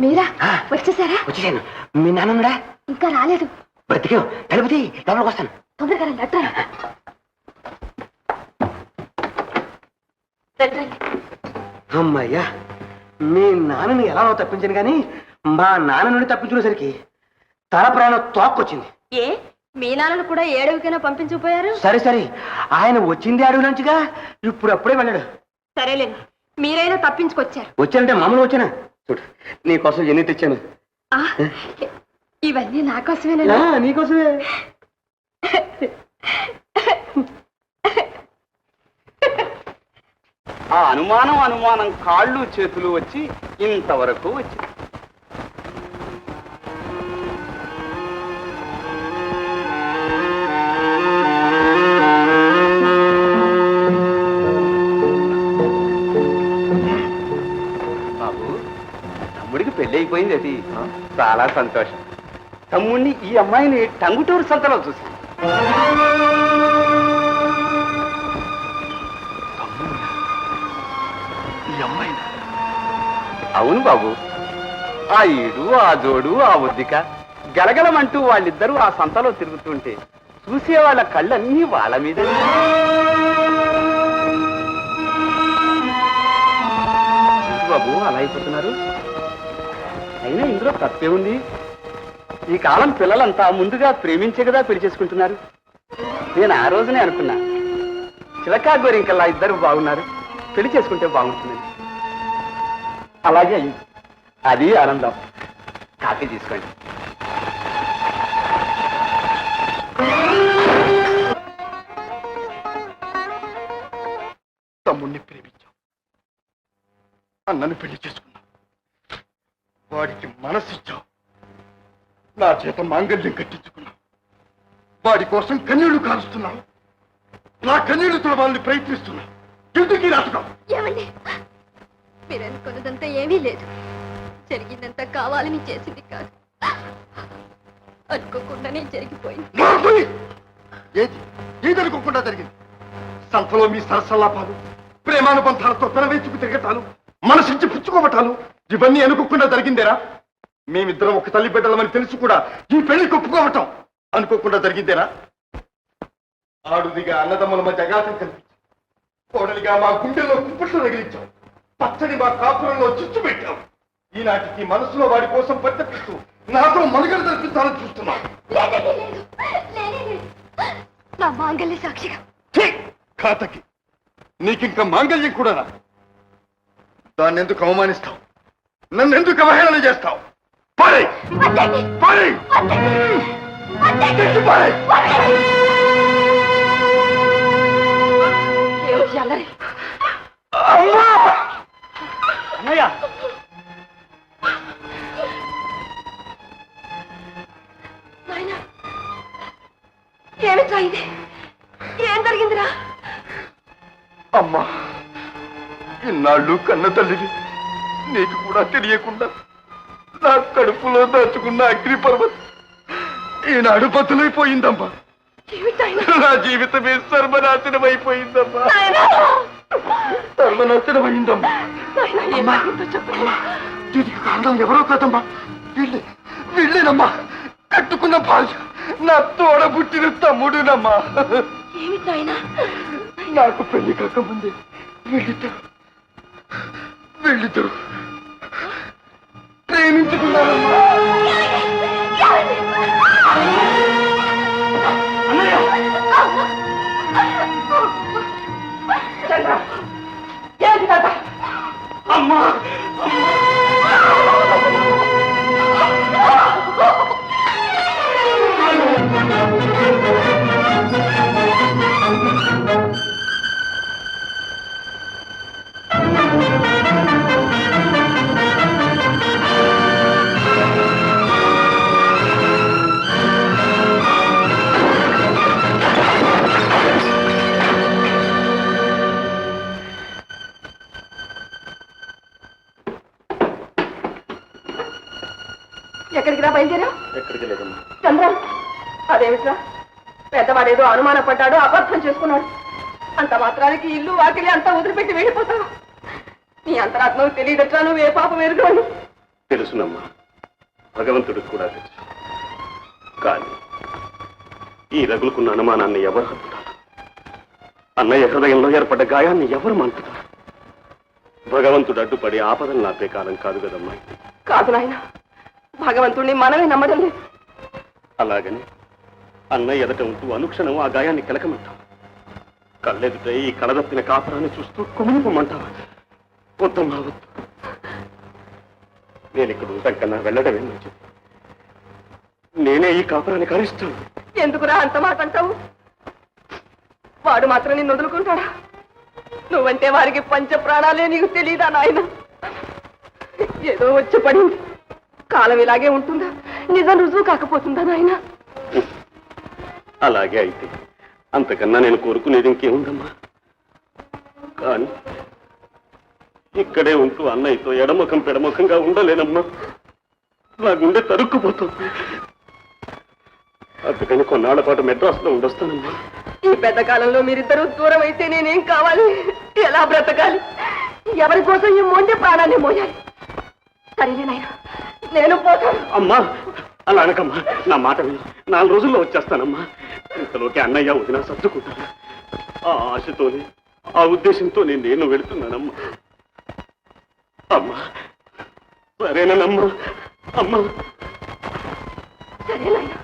మీరా వచ్చేసారా? వచ్చేసాను. మీ నాన్నడా? ఇంకా రాలేదు. బ్రతికే తలుపుతి, లోపలికి వస్తాను. తొందరగా రండి, అట్లా అమ్మయ్యా, మీ నాన్నని ఎలా తప్పించాను కానీ మా నాన్న నుండి తప్పించుకునేసరికి తల ప్రాణం తోక్కొచ్చింది. ఏ మీ నాన్నను కూడా ఏడవికైనా పంపించిపోయారు? సరే సరే, ఆయన వచ్చింది అడవి నుంచిగా, ఇప్పుడు అప్పుడే వెళ్ళాడు. సరేలేండి, మీరైనా తప్పించుకొచ్చారు. వచ్చానంటే మామూలు వచ్చానా? చూడు, నీకోసం ఎన్ని తెచ్చాను. ఇవన్నీ నా కోసమేనా? నీకోసమే. ఆ అనుమానం కాళ్ళు చేతులు వచ్చి ఇంతవరకు వచ్చింది. తెలిసిపోయింది అది. చాలా సంతోషం. తమ్ముణ్ణి ఈ అమ్మాయిని టంగుటూరు సంతలో చూశాను. ఈ అమ్మాయి అవును బాబు. ఆ ఈడు, ఆ జోడు, ఆ ఒద్దిక గలగలమంటూ వాళ్ళిద్దరూ ఆ సంతలో తిరుగుతుంటే చూసే వాళ్ళ కళ్ళన్నీ వాళ్ళ మీద. బాబు అలా అయిపోతున్నారు. అయినా ఇందులో తప్పే ఉంది. ఈ కాలం పిల్లలంతా ముందుగా ప్రేమించే కదా పెళ్లి చేసుకుంటున్నారు. నేను ఆ రోజునే అనుకున్నా, చిలకా గోరింకల్లా ఇద్దరు బాగున్నారు, పెళ్లి చేసుకుంటే బాగుంటుంది. అలాగే అయింది. అది ఆనందం. కాఫీ తీసుకోండి. తమ్ముణ్ణి ప్రేమించాం, అన్నను పెళ్లి చేసుకున్నాం, వాడికి మనసిచ్చాం, నా చేత మాంగళ్యం కట్టించుకున్నాం, వాడి కోసం కన్నీళ్లు కారుస్తున్నాం, నా కన్నీళ్లు తుడవాలని ప్రయత్నిస్తున్నాం. ఎందుకు ఈ నాటకం? ఏమండి, మీరు అనుకున్నదంతా ఏమీ లేదు. జరిగిందంతా కావాలని చేసింది కాదు, అనుకోకుండానే జరిగిపోయింది. ఏది ఏదనుకోకుండా జరిగింది? సంతలో మీ సరసల్లాపాలు, ప్రేమానుబంధాలతో పెనవేచుకు తిరగటాలు, మనసించి పుచ్చుకోవటాలు, ఇవన్నీ అనుకోకుండా జరిగిందేరా? మేమిద్దరం ఒక తల్లి బిడ్డలమని తెలుసు కూడా ఈ పెళ్లి ఒప్పుకోవటం అనుకోకుండా జరిగిందేనా? ఆడుదిగా అన్నదమ్ముల మధ్య అగాధం కల్పించి, కోడలిగా మా గుండెల్లో కుంపట్లు రగిలించాం, పచ్చడి మా కాపురంలో చిచ్చు పెట్టాం. ఈనాటికి మనసులో వాడి కోసం పరితపిస్తూ నాతో మనుగడ జరిపించాలని చూస్తున్నాం. నా మాంగళ్య సాక్షిగా. ఖాతకి నీకింక మాంగళ్యం కూడా రా. దాన్ని ఎందుకు అవమానిస్తావు? నన్ను ఎందుకు అవహేళన చేస్తావు? పారే! పారే! పారే! అన్నయ్య, ఏమి సాయింది? ఏం జరిగిందిరా? అమ్మా, ఇన్నాళ్ళు కన్న తల్లిని నీకు కూడా తెలియకుండా నా కడుపులో దాచుకున్న అగ్ని పర్వతం ఈనాడు బతులైపోయిందమ్మా. నా జీవితమే సర్వనాశనం అయిపోయిందమ్మా. సర్వనాశనం అయిందమ్మా. దీనికి కారణం ఎవరో కాదమ్మా, వీళ్ళేనమ్మా. కట్టుకున్న భార్య, నా తోడబుట్టిన తమ్ముడునమ్మా. నాకు పెళ్లి కాకముందే వీళ్ళిద్దరు ప్రేమించుకున్నారమ్మా. అమ్మా, ఎక్కడికి రా బయలుదేరా? ఎక్కడికి లేదమ్మా. చంద్ర, అదేమిట్రా? పెద్దవాడేదో అనుమాన పడ్డాడు, అబద్ధం చేసుకున్నాడు. అంత మాత్రానికి ఇల్లు వాకిలి అంతా వదిలిపెట్టి వెళ్ళిపోతావు? నీ అంతరాత్మకు తెలియదట్రా నువ్వు ఏ పాపం ఎరుగని. తెలుసునమ్మా, భగవంతుడికి కూడా తెలుసు. కానీ ఈ రగులుకున్న అనుమానాన్ని ఎవరు హత్తుతారు? అన్నయ్య హృదయంలో ఏర్పడ్డ గాయాన్ని ఎవరు మంటుతారు? భగవంతుడు అడ్డుపడి ఆపదలు నాపే కాలం కాదు కదమ్మా. కాదు నాయన, భగవంతుడిని మనమే నమ్మడం లేదు. అలాగని అన్నయ్య ఎదట ఉంటూ అనుక్షణం ఆ గాయాన్ని కిలకమంటావు. కళ్ళెదుట ఈ కళదప్పిన కాపురాన్ని చూస్తూ కుమిలిపోమంటావా? వద్దమ్మా, వద్దు. నేను ఇక్కడ ఉంటాం కన్నా వెళ్ళడమే మంచిది. నేనే ఈ కాపురాన్ని కరిస్తాను. ఎందుకురా అంత మాట అంటావు? వాడు మాత్రం నిన్ను వదులుకుంటాడా? నువ్వంటే వారికి పంచ ప్రాణాలే, నీకు తెలీదా నాయన? ఏదో వచ్చి పడింది, కాలం ఇలాగే ఉంటుందా? నిజం రుజువు కాకపోతుందా నాయన? అలాగే అయితే అంతకన్నా నేను కోరుకునేది ఇంకేముందమ్మా. కానీ ఇక్కడే ఉంటూ అన్నయ్యతో ఎడముఖం పెడముఖంగా ఉండలేనమ్మా. నా గుండె తరుక్కుపోతుంది. అందుకని కొన్నాళ్ల పాటు మెడ్రాస్లో ఉండొస్తానమ్మా. ఈ పెద్ద కాలంలో మీరిద్దరూ దూరం అయితే నేనేం కావాలి? ఎలా బ్రతకాలి? ఎవరి కోసం ఈ మొండి ప్రాణాన్ని మోయాలి? సరేనే నాయన, నేను పోతాను. అమ్మా అలా అనకమ్మా, నా మాట విని 4 రోజుల్లో వచ్చేస్తానమ్మా. ఇంతలోకి అన్నయ్య వదిన సర్దుకుంటాను. ఆ ఆశతోనే ఆ ఉద్దేశంతో నేను వెళుతున్నానమ్మా. అమ్మా సరేనమ్మా. అమ్మా సరే నాయన,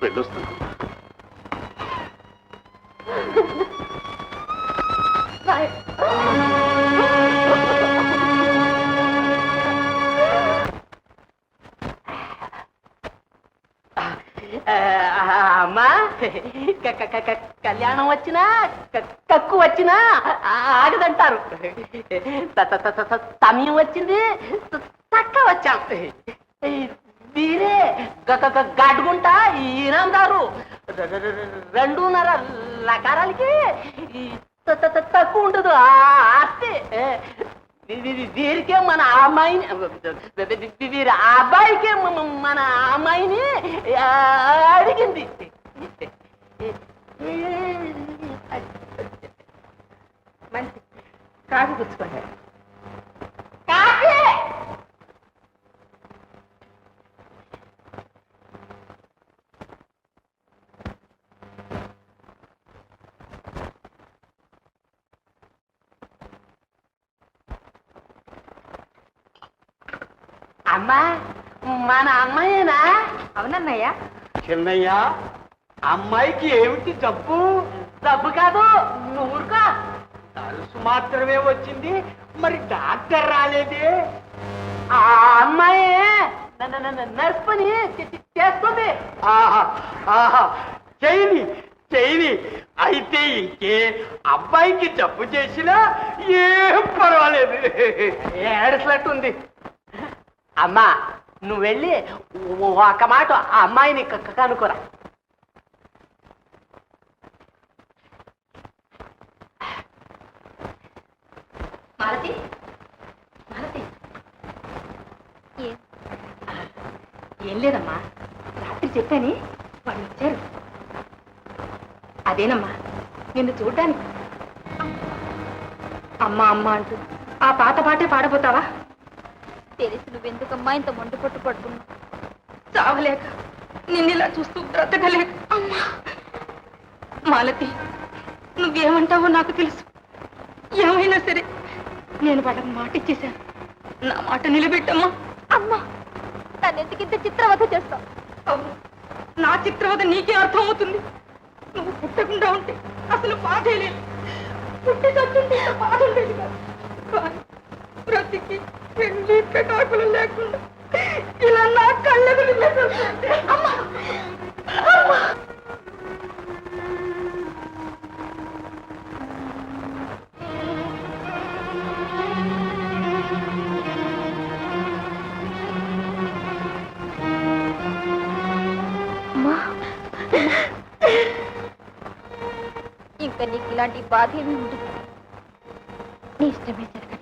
వెళ్ళొస్తాను. అమ్మా, కళ్యాణం వచ్చినా కక్కు వచ్చినా ఆగదంటారు. సమయం వచ్చింది, తక్క వచ్చాం. మీరే గడ్డుకుంటా ఈనాందారు 2.5 లకారాలకి తక్కువ ఉండదు ఆస్తి. వీరికే మన అమ్మాయిని, వీరి అబ్బాయికే మన అమ్మాయిని అడిగింది. మంచి కాఫీ పుచ్చుకోండి. కాఫీ అమ్మా, మన అమ్మాయేనా? అవునన్నయ్య. చిన్నయ్య, అమ్మాయికి ఏమిటి జబ్బు? జబ్బు కాదు, నువ్వురుకో. తలుసు మాత్రమే వచ్చింది, మరి డాక్టర్ రాలేదే. ఆ అమ్మాయి నర్స్ పని చేస్తుంది. చేయని అయితే ఇంకే అబ్బాయికి జబ్బు చేసినా ఏం పర్వాలేదు. ఏడ్చినట్టుంది. అమ్మా, నువ్వు వెళ్ళి ఒక మాట ఆ అమ్మాయిని కనుకోరా. మాలతి, మాలతి. ఏం లేదమ్మా, రాత్రి చెప్పాని వాళ్ళు వచ్చారు. అదేనమ్మా, నిన్ను చూడ్డానికి. అమ్మా అమ్మ అంటూ ఆ పాత పాటే పాడబోతావా? తెలిసి నువ్వెందుకమ్మా ఇంత మొండి పట్టు పట్టుకున్నావు? చావలేక, నిన్నిలా చూస్తూ బ్రతకలేక. అమ్మా మాలతి, నువ్వేమంటావో నాకు తెలుసు. ఏమైనా సరే నేను వాళ్ళకి మాట ఇచ్చేశాను. నా మాట నిలబెట్టమ్మా. అమ్మా, నన్నెందుకింత చిత్రవధ చేస్తావు? అవును, నా చిత్రవద నీకే అర్థం అవుతుంది. నువ్వు పుట్టకుండా ఉంటే అసలు బాధే లేదు. పుట్టి చచ్చుంటే ఇంత బాధ ఉండేది కాదు. కానీ బ్రతికి పెళ్లి పెటాకులు లేకుండా ఇలా నా కళ్ళెదురు చేస్తుంటే అమ్మా, అమ్మా. ఇంకా నీకు ఇలాంటి బాధ ఏమీ ఉండదు. నీ ఇష్టమే జరగని.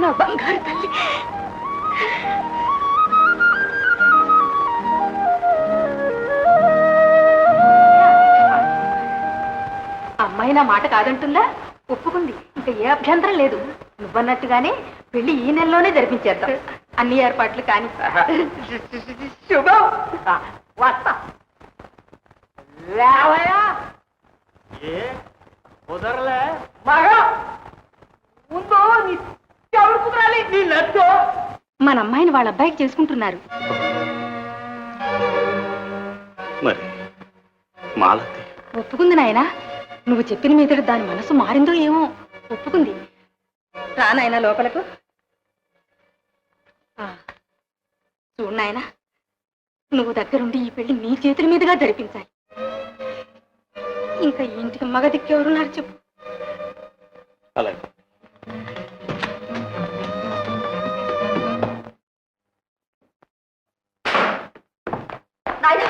నా బంగారు తల్లి. అమ్మాయి నా మాట కాదంటుందా? ఒప్పుకుంది. ఇంకా ఏ అభ్యంతరం లేదు. నువ్వన్నట్టుగానే పెళ్లి ఈ నెలలోనే జరిపించేద్దాం. అన్ని ఏర్పాట్లు కాని. శుభం. వస్తా. లేవయ్యా. ఏ కుదరలే మగా ముందు నీ ఎవరు కుదరాలి? నీ నచ్చు. మన అమ్మాయిని వాళ్ళ అబ్బాయికి చేసుకుంటున్నారు. మరి మాలతి ఒప్పుకుంది నాయనా. నువ్వు చెప్పిన మీదట దాని మనసు మారిందో ఏమో. ఒప్పుకుంది. రా నాయనా లోపలకు. చూడు నాయనా, నువ్వు దగ్గరుండి ఈ పెళ్లి నీ చేతుల మీదుగా జరిపించాలి. ఇంకా ఈ ఇంటికి మగ దిక్కెవరున్నారు చెప్పు. అలాగే. నాయనా,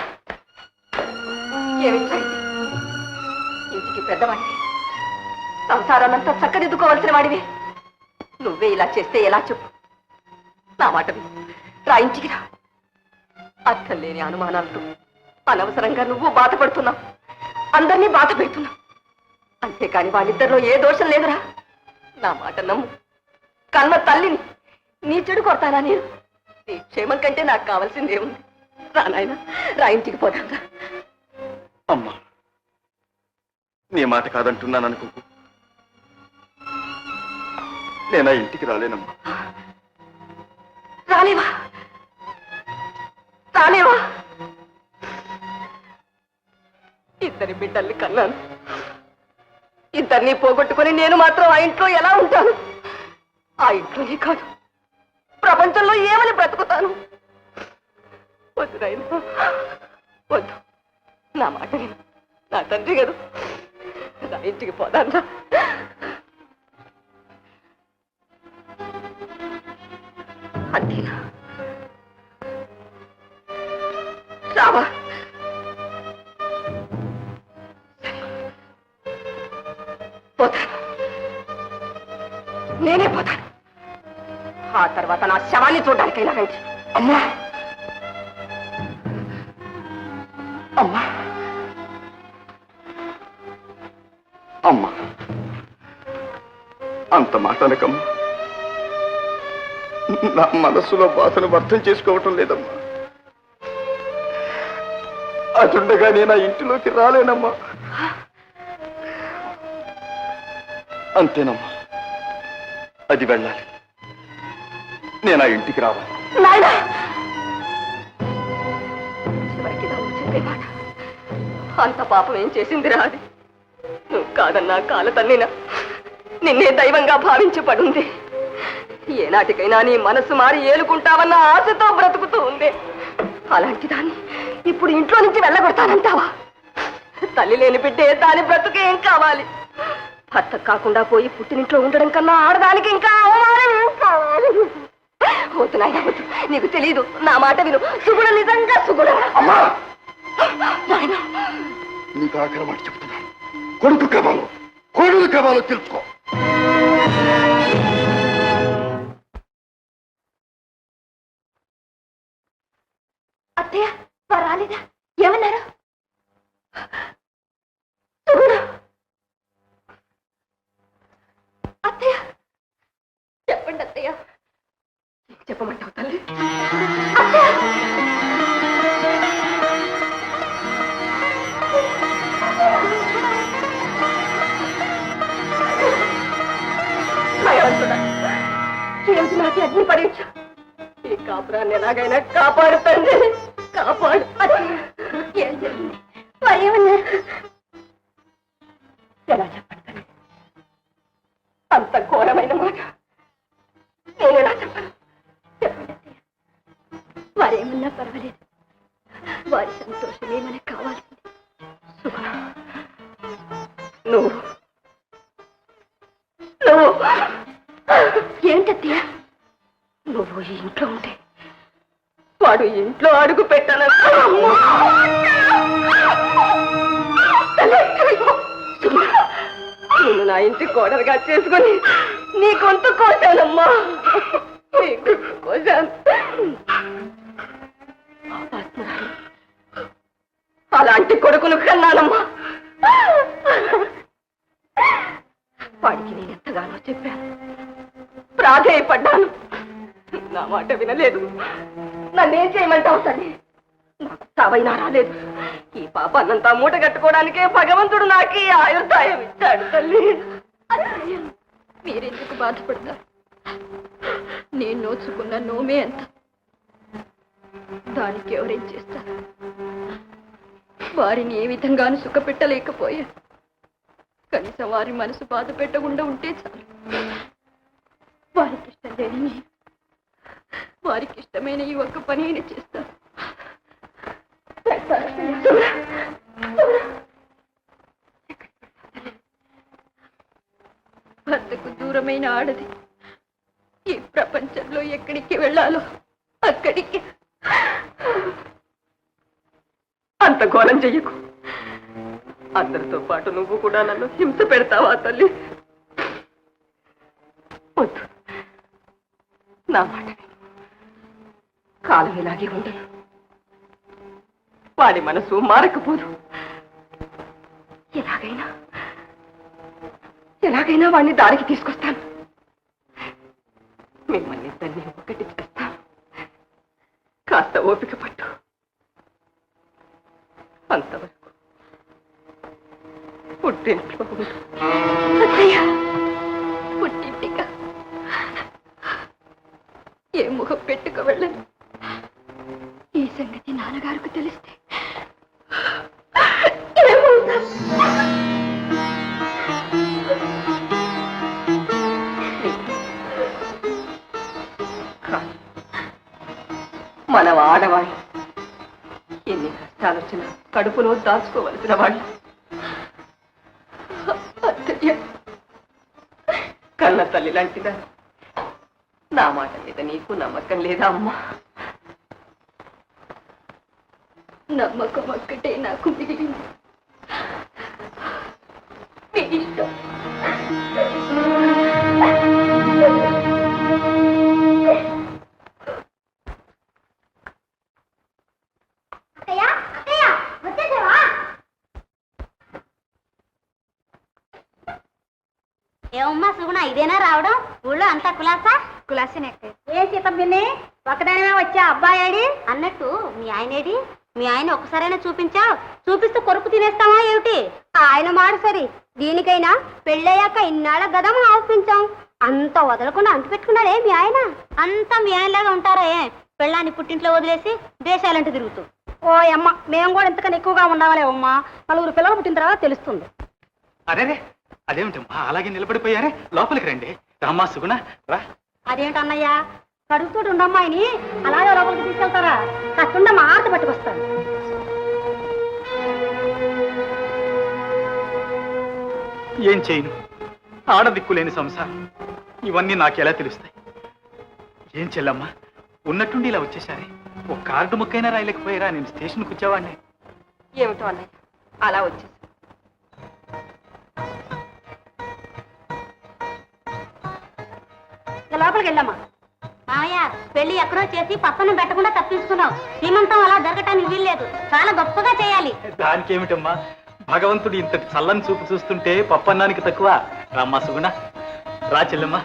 ఏమిటైంది? ఇంటికి పెద్దవాడివి, సంసారాన్నంతా చక్కదిద్దుకోవాల్సిన వాడివి. నువ్వే ఇలా చేస్తే ఎలా చెప్పు? నా మాట విను, రా ఇంటికి రా. అర్థం లేని అనుమానాలతో అనవసరంగా నువ్వు బాధపడుతున్నావు, అందరినీ బాధ పెడుతున్నావు. అంతేకాని వాళ్ళిద్దరిలో ఏ దోషం లేదురా. నా మాట నమ్ము. కన్న తల్లిని నీ చెడు కొడతానా నేను? నీ క్షేమం కంటే నాకు కావాల్సిందేముంది? రా నాయన, రా ఇంటికి పోతాందా. అమ్మా, నీ మాట కాదంటున్నాను అనుకోకు. నేనా ఇంటికి రాలేనమ్మా. రాలేవా? రాలేవా? ఇద్దరి బిడ్డల్ని కన్నాను, ఇద్దరిని పోగొట్టుకుని నేను మాత్రం ఆ ఇంట్లో ఎలా ఉంటాను? ఆ ఇంట్లోనే కాదు, ప్రపంచంలో ఏమని బ్రతుకుతాను? వద్దు నాయనా, వద్దు. నా మాట విను, నా తండ్రి కదా. నా ఇంటికి పోదాందా. అంతేనా? రావా? పోతాను, నేనే పోతాను. ఆ తర్వాత నా శవాన్ని చూడడానికైనా రండి. అమ్మా, అమ్మా, అమ్మా, అంత మాటలకమ్మా. నా మనస్సులో బాధను అర్థం చేసుకోవటం లేదమ్మా. అదుండగా నేను ఆ ఇంటిలోకి రాలేనమ్మా. అంతేనమ్మా, అది వెళ్ళాలి. నేను ఆ ఇంటికి రావాలి. నాయనా, చివరికి నువ్వు చెప్పే మాట అంత పాపం ఏం చేసిందిరా అది? నువ్వు కాదన్నా కాల తన్నినా నిన్నే దైవంగా భావించి పడుంది. ఏనాటికైనా నీ మనసు మారి ఏలుకుంటావన్న ఆశతో బ్రతుకుతూ ఉంది. అలాంటి దాన్ని ఇప్పుడు ఇంట్లో నుంచి వెళ్ళగొడతానంటావా? తల్లి లేని బిడ్డే దాని బ్రతుకే ఏం కావాలి? భర్త కాకుండా పోయి పుట్టినింట్లో ఉండడం కన్నా ఆడదానికి ఇంకా అవమానం ఏం కావాలి? వద్దు నాయన, వద్దు. నీకు తెలీదు. నా మాట విను. సుగుణ నిజంగా సుగుణ. అమ్మా, నీకు ఆఖరి మాట చెప్తున్నాను. కొడుకు కబాలో కోడలు కబాలో తెలుసుకో. అత్తయ్య వారు రాలేదా? ఏమన్నారు? అత్తయ్య, చెప్పండి అత్తయ్య. చెప్పమంటావు తల్లి? ఏమిటి నాకు అగ్ని పరీక్ష? ఈ కాపురాన్ని ఎలాగైనా కాపాడు తండ్రి, కాపాడు. ఏం జరిగింది? వారు ఏమన్నారు? ఎలా చెప్పండి తల్లి? అంత ఘోరమైన మాట నేను ఎలా చెప్పను? చెప్పండి అత్తయ్య. వారేమన్నా పర్వాలేదు, వారి సంతోషమే మనకు కావాల్సింది. నువ్వు ఏమిటత్తయ్య? నువ్వు ఈ ఇంట్లో ఉంటే వాడు ఇంట్లో అడుగు పెట్టాను. నిన్ను నా ఇంటి కోడలుగా చేసుకుని నీ గొంతు కోశానమ్మా, నీ గొంతు కోశాను. అలాంటి కొడుకును కన్నానమ్మా. వాడికి నేను ఎంతగానో చెప్పాను, ప్రాధేయపడ్డాను. నా మాట వినలేదు. నన్నేం చేయమంటావు తల్లి? నాకు చావైనా రాలేదు. ఈ పాపాన్నంతా మూట కట్టుకోవడానికే భగవంతుడు నాకు ఈ ఆయుర్దాయం ఇచ్చాడు తల్లి. మీరెందుకు బాధపడతారు? నేను నోచుకున్న నోమే అంత, దానికి ఎవరేం చేస్తారు? వారిని ఏ విధంగానూ సుఖపెట్టలేకపోయాను. కనీసం వారి మనసు బాధ పెట్టకుండా ఉంటే చాలు. వారికి ఇష్టం లేని నేను వారికి ఇష్టమైన ఈ ఒక్క పని అయినా చేస్తాను. భర్తకు దూరమైన ఆడది ఈ ప్రపంచంలో ఎక్కడికి వెళ్ళాలో అక్కడికి. అంత ఘోరం చెయ్యకు. అందరితో పాటు నువ్వు కూడా నన్ను హింస పెడతావా తల్లి? వద్దు, నా మాట కాలం ఇలాగే ఉండదు. వాడి మనసు మారకపోదు. ఎలాగైనా వాడిని దారికి తీసుకొస్తాను. మిమ్మల్ని ఇద్దరిని ఒకటి చేస్తాను. కాస్త ఓపిక పట్టు. అంతవరకు పుట్టింట్లో పుట్టింటిగా ఏ ముఖం పెట్టుకు వెళ్ళను. ఈ సంగతి నాన్నగారికి తెలిస్తే మనం ఆడవాళ్ళు ఎన్ని కష్టాలు వచ్చినా కడుపులో దాచుకోవలసిన వాళ్ళు. కన్న తల్లి లాంటిదా? నా మాట మీద నీకు నమ్మకం లేదా అమ్మా? నమ్మకం ఒక్కటే నాకు మిగిలింది. ఏమమ్మా సుగుణ, ఇదేనా రావడం? ఊళ్ళో అంతా కులాసనే. ఏ సీతమ్మిని ఒకదానిమే వచ్చా, అబ్బాయి అన్నట్టు మీ ఆయనేడి? మీ ఆయన ఒకసారైనా చూపించావు? చూపిస్తూ కొరుకు తినేస్తావా ఏమిటి? ఆయన మాట సరి. దీనికైనా పెళ్ళయ్యాక ఇన్నాళ్ళ గదం ఆపించాం. అంత వదలకుండా అంటు పెట్టుకున్నాడే మీ ఆయన. అంతా మీ ఆయనలాగా ఉంటారా? పెళ్ళాన్ని పుట్టింట్లో వదిలేసి దేశాలంటూ తిరుగుతూ. ఓ అమ్మ, మేము కూడా ఇంతకన్నా ఎక్కువగా ఉన్నామలేవమ్మా. 4 పిల్లలు పుట్టిన తర్వాత తెలుస్తుంది. అరే అదేమిటమ్మా అలాగే నిలబడిపోయారే? లోపలికి రండి. రామ్మా సుగుణ రా. అదేంటన్నయ్యా, కడుగుతోటి ఉండమ్మాయిని అలాగే లోపలికి తీసుకెళ్తారా? కట్టుండ మాట పట్టుకొస్తాను. ఏం చేయను, ఆడదిక్కులేని సంసారం. ఇవన్నీ నాకెలా తెలుస్తాయి? ఏం చెల్లమ్మా, ఉన్నట్టుండి ఇలా వచ్చేసారే. ఒక కార్డు ముక్కైనా రాయలేకపోయారా? నేను స్టేషన్కి వచ్చేవాడిని. ఏమిటో అన్నయ్య అలా వచ్చేసి. లోపలికి వెళ్ళమ్మా. మామయ్య, పెళ్లి ఎక్కడో చేసి పక్కన పెట్టకుండా తప్పించుకున్నావు. శ్రీమంతం అలా జరగటానికి వీల్లేదు. చాలా గొప్పగా చేయాలి. దానికి ఏమిటమ్మా, భగవంతుడు ఇంతటి చల్లని చూపు చూస్తుంటే పప్పన్నానికి తక్కువ. రామ్మా సుగుణ రా చెల్లమ్మా.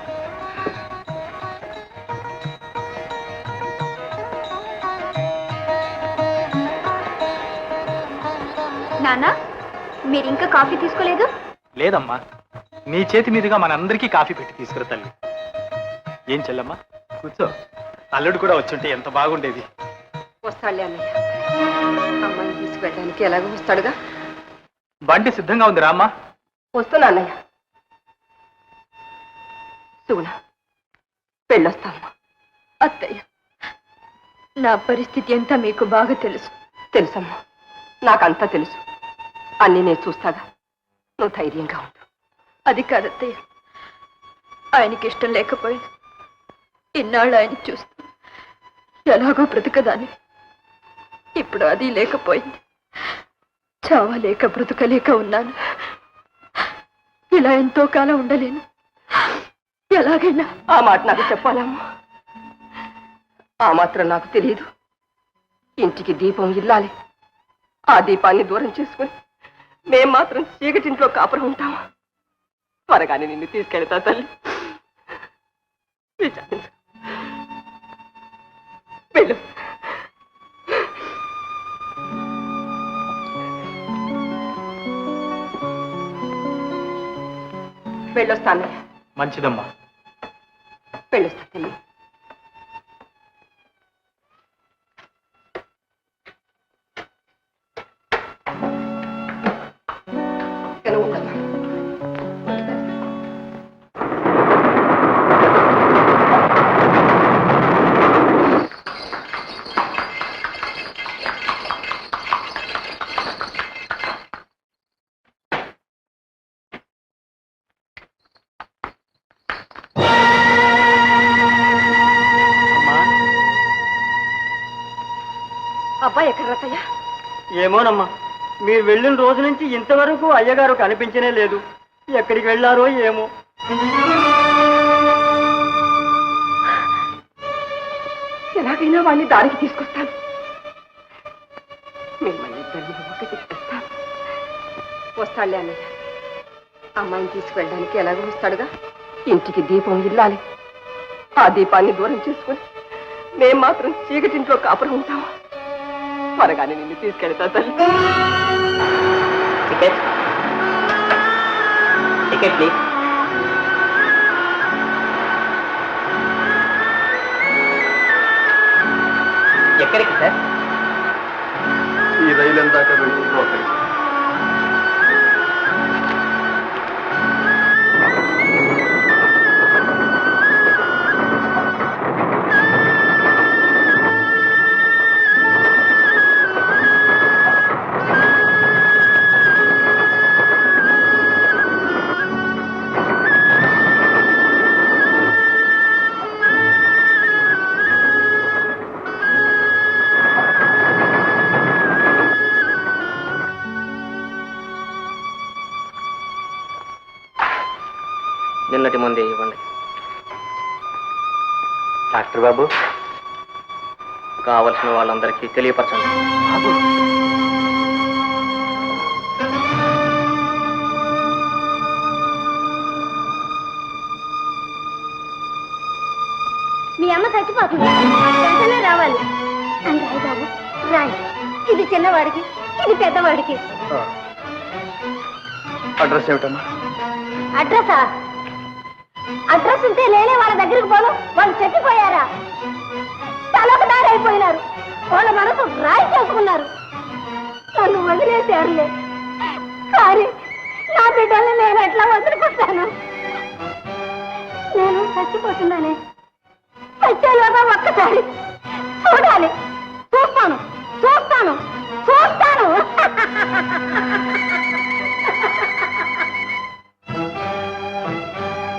నాన్న, మీరు ఇంకా కాఫీ తీసుకోలేదు? లేదమ్మా, నీ చేతి మీదుగా మనందరికీ కాఫీ పెట్టి తీసుకురా తల్లి. ఏం చెల్లమ్మా, కూర్చో. అల్లుడు కూడా వచ్చుంటే ఎంత బాగుండేది. వస్తాడులే అన్నయ్య. అమ్మాయిని తీసుకువెళ్ళడానికి ఎలాగో వస్తాడుగా. బండి సిద్ధంగా ఉంది, రామ్మా. వస్తున్నా అన్నయ్య. సుగుణ, వెళ్ళొస్తామ్మా. అత్తయ్య, నా పరిస్థితి అంతా మీకు బాగా తెలుసమ్మా. నాకంతా తెలుసు. అన్నీ నేను చూస్తాగా. నువ్వు ధైర్యంగా ఉండు. అది కాదత్తయ్య, ఆయనకి ఇష్టం లేకపోయింది. ఇన్నాళ్ళు ఆయన చూస్తూ ఎలాగో బ్రతకదాన్ని. ఇప్పుడు అది లేకపోయింది. చావలేక బ్రతకలేక ఉన్నాను. ఇలా ఎంతో కాలం ఉండలేను. ఎలాగైనా ఆ మాట నాకు చెప్పాలమ్మా. ఆ మాత్రం నాకు తెలియదు. ఇంటికి దీపం ఇల్లాలి. ఆ దీపాన్ని దూరం చేసుకుని మేం మాత్రం చీకటింట్లో కాపురం ఉంటామా? త్వరగానే నిన్ను తీసుకెళ్తా తల్లి. విచారించు. వెళ్ళు. వెళ్ళొస్తాను. మంచిదమ్మా. వెళ్ళొస్తా తల్లి. ఉండమ్మా. అబ్బాయి ఎక్కడ రత్తయ్య? ఏమోనమ్మా, మీరు వెళ్ళిన రోజు నుంచి ఇంతవరకు అయ్యగారు కనిపించనే లేదు. ఎక్కడికి వెళ్ళారో ఏమో. ఎలాగైనా వాడిని దారికి తీసుకొస్తాను. మిమ్మల్ని ఇద్దరిని ఒకటి చేస్తాను. వస్తాడులే అన్నయ్య. అమ్మాయిని తీసుకువెళ్ళడానికి ఎలాగో వస్తాడుగా. ఇంటికి దీపం ఇల్లాలి. ఆ దీపాన్ని దూరం చేసుకుని మేం మాత్రం చీకటింట్లో కాపురం ఉంటావా? త్వరగానే నిన్ను తీసుకెళ్తా తల్లి. Ticket ticket please. ఎక్కడికి సార్? ఈ రైలు ఎందాక వెళ్తుందో అక్కడికి. నిన్నటి ముందే ఇవ్వండి. డాక్టర్ బాబు, కావలసిన వాళ్ళందరికీ తెలియపరచండి. మీ అమ్మ చచ్చిపోతుంది, వెంటనే రావాలి. అని రాయి బాబు, రాయి. ఇది చిన్నవాడికి, ఇది పెద్దవాడికి. అడ్రస్ ఏమిటమ్మా? అడ్రసా? అడ్రస్ ఉంటే లేనే వాళ్ళ దగ్గరికి పోను. వాళ్ళు చచ్చిపోయారా? తలకు దారైపోయినారు. వాళ్ళ మనసు రాయి చేసుకున్నారు. నన్ను వదిలేశారులే. కానీ నా బిడ్డల్ని నేను ఎట్లా వదులుకుంటాను? నేను చచ్చిపోతున్నానే. చచ్చేలోగా ఒక్కసారి చూడాలి. చూస్తాను చూస్తాను చూస్తాను.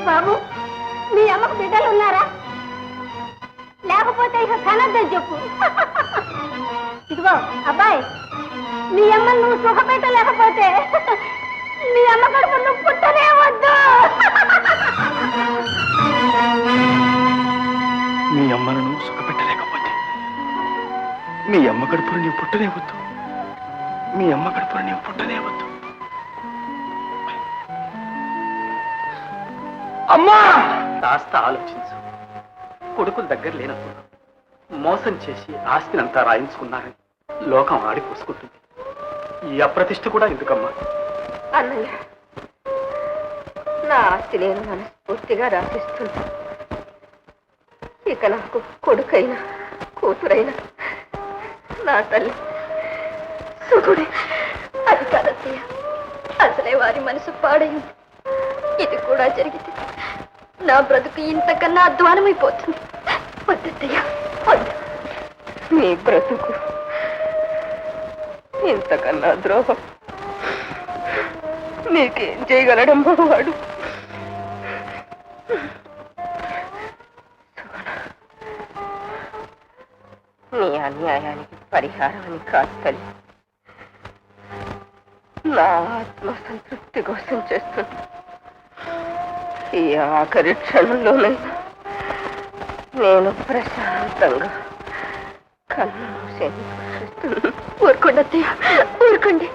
బాబు, మీ అమ్మకు బిడ్డలు ఉన్నారా? లేకపోతే ఇక కనద్దని చెప్పు. ఇదిగో అబ్బాయి, మీ అమ్మను నువ్వు సుఖపెట్టలేకపోతే మీ అమ్మ కడుపు నువ్వు పుట్టనే వద్దు. మీ అమ్మను నువ్వు సుఖపెట్టలేకపోతే మీ అమ్మ కడుపును నీవు పుట్టనే వద్దు. మీ అమ్మ కడుపును నీవు పుట్టనే వద్దు. అమ్మా! కాస్త ఆలోచించు. కొడుకుల దగ్గర లేనప్పుడు మోసం చేసి ఆస్తినంతా రాయించుకున్నారని లోకం ఆడిపోసుకుంటుంది. ఈ అప్రతిష్ఠ కూడా ఎందుకమ్మా? అన్నయ్య, నా ఆస్తి నేను మనస్ఫూర్తిగా రాసిస్తున్నా. ఇక నాకు కొడుకైనా కూతురైనా నా తల్లి సుగుడి. అది కాదయ్య, అసలే వారి మనసు పాడైంది. ఇది కూడా జరిగితే నా బ్రతుకు ఇంతకన్నా అధ్వానమైపోతుంది. వద్దయ్య, వద్దు. నీ బ్రతుకు ఇంతకన్నా ద్రోహం నీకేం చేయగలడమ్మా వాడు? నీ అన్యాయానికి పరిహారం అని కాదు తల్లి, నా ఆత్మ సంతృప్తి కోసం చేస్తుంది. ఈ ఆఖరి క్షణంలోనైనా నేను ప్రశాంతంగా కన్ను మూసేందుకు చూస్తున్నాను. ఊరుకోండి అత్తయ్య, ఊరుకోండి.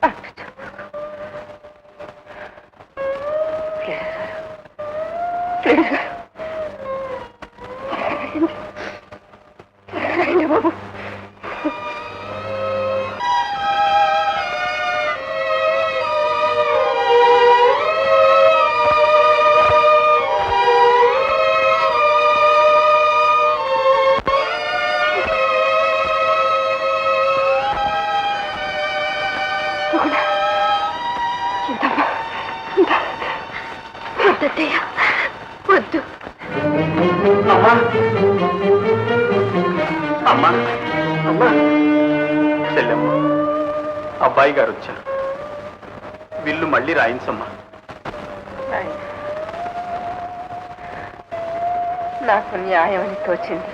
అట్టు చెప్పకు. బాబు, వద్దు. అమ్మా! అమ్మా! అమ్మా! చెల్లెమ్మ, అబ్బాయి గారు వచ్చారు. విల్లు మళ్ళీ రాయించమ్మా. నాకు న్యాయం అని తోచింది.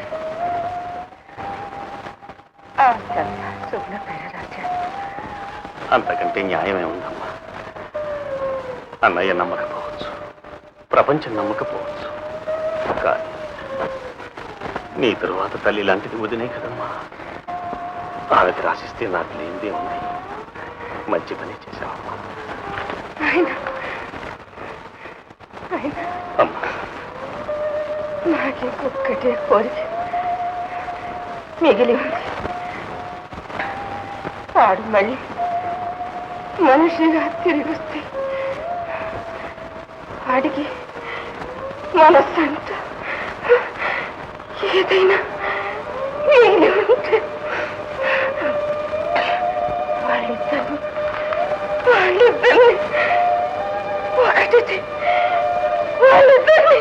శుభ్ర పేరు రాజా. అంతకంటే న్యాయమే ఉందమ్మా. అన్నయ్య నమ్మకపోవచ్చు, ప్రపంచం నమ్మకపోవచ్చు, కానీ నీ తరువాత తల్లి లాంటిది వదినే కదమ్మా. ఆమెకు రాసిస్తే నాకు లేనిదే ఉంది. మంచి పని చేశావమ్మా. అమ్మా, నాకే ఒక్కటే కోరిక మిగిలి ఉంది. వాడు మళ్ళీ మనిషిగా తిరిగి వస్తే వాడికి మనస్సంట ఏదైనా మిగిలి ఉంటే వాళ్ళిద్దరిని ఒకటి వాళ్ళిద్దరిని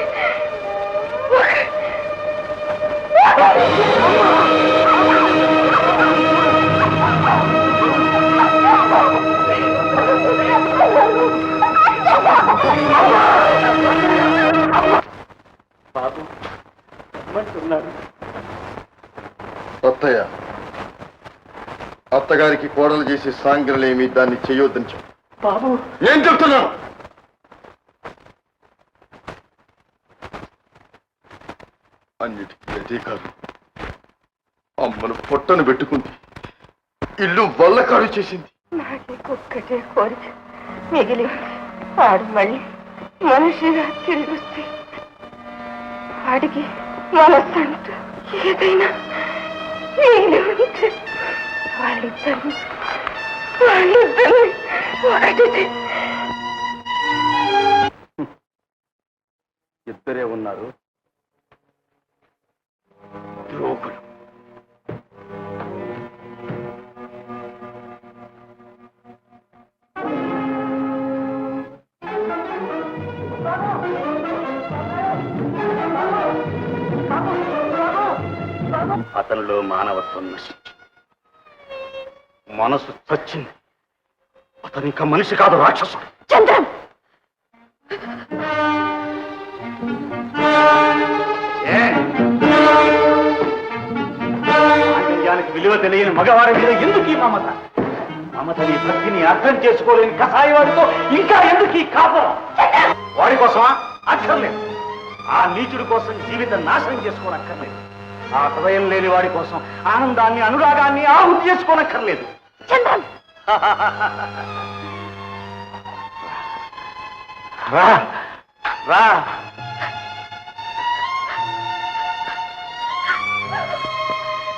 బాబు ఏమంటున్నారు? అత్తయ్య, అత్తగారికి కోడలు చేసే సాంగ్రలేమి దాన్ని చెయ్యొద్దని చెప్పు. బాబు నేను చెప్తున్నాను. అన్నిటికీ అదే కాదు. అమ్మను పొట్టను పెట్టుకుంది, ఇల్లు వల్లకాడు చేసింది. నాకే ఒక్కటే కోరిక మిగిలి ఉంది. వాడు మళ్ళీ మనిషిగా తిరిగి వస్తే వాడికి మనస్సంట ఏదైనా మిగిలి ఉంటే వాళ్ళిద్దరిని ఒకటి ఇద్దరే ఉన్నారు, ద్రోహులు. అతనిలో మానవత్వం నశించింది, మనసు చచ్చింది. అతను ఇంకా మనిషి కాదు, రాక్షసుడు. చంద్రం, ఆంజన్యానికి విలువ తెలియని మగవారి మీద ఎందుకు ఈ మమత? మమతని భక్తిని అర్థం చేసుకోలేని కసాయివాడితో ఇంకా ఎందుకు ఈ కాపురం? వాడి కోసమా? అక్కర్లేదు. ఆ నీచుడి కోసం జీవితం నాశనం చేసుకోనక్కర్లేదు. ఆ హృదయం లేని వాడి కోసం ఆనందాన్ని, అనురాగాన్ని ఆహుతి చేసుకోనక్కర్లేదు. చంద్రం, రా రా,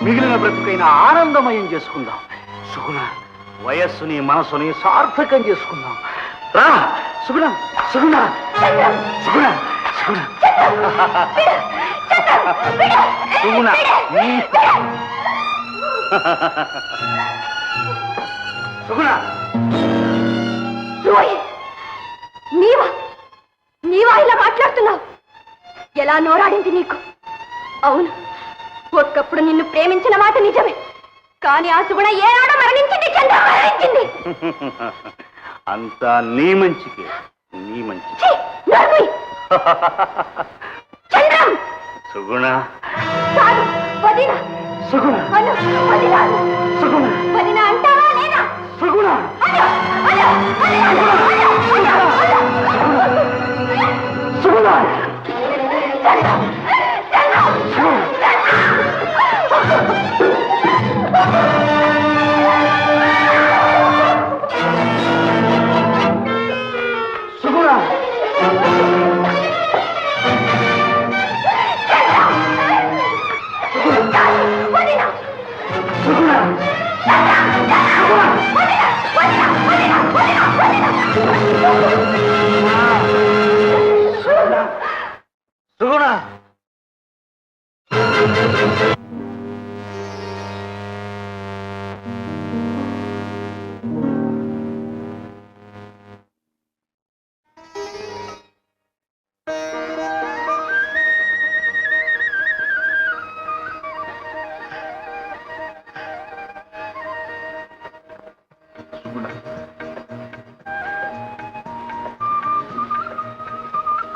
మిగిలిన బ్రతుకైన ఆనందమయం చేసుకుందాం. సుగుణ, వయస్సుని మనసుని సార్థకం చేసుకుందాం. రా సుగుణ, సుగుణ, సుగుణ, సుగుణ, సుగుణ. సుగుణ, నీవా ఇలా మాట్లాడుతున్నావు? ఎలా నోరాడింది నీకు? అవును, ఒక్కప్పుడు నిన్ను ప్రేమించిన మాట నిజమే, కానీ ఆ సుగుణ ఏనాడో మరణించింది. చంద్ర మరణించింది. అంతా నీ మంచికే, నీ మంచి. చంద్రం, సుగుణ, కాదు వదిన. సుగుణ, వదిన, సుగుణ, వదిన అంటావా లేదా? సుగుణ, సుగుణ. సుగుణ,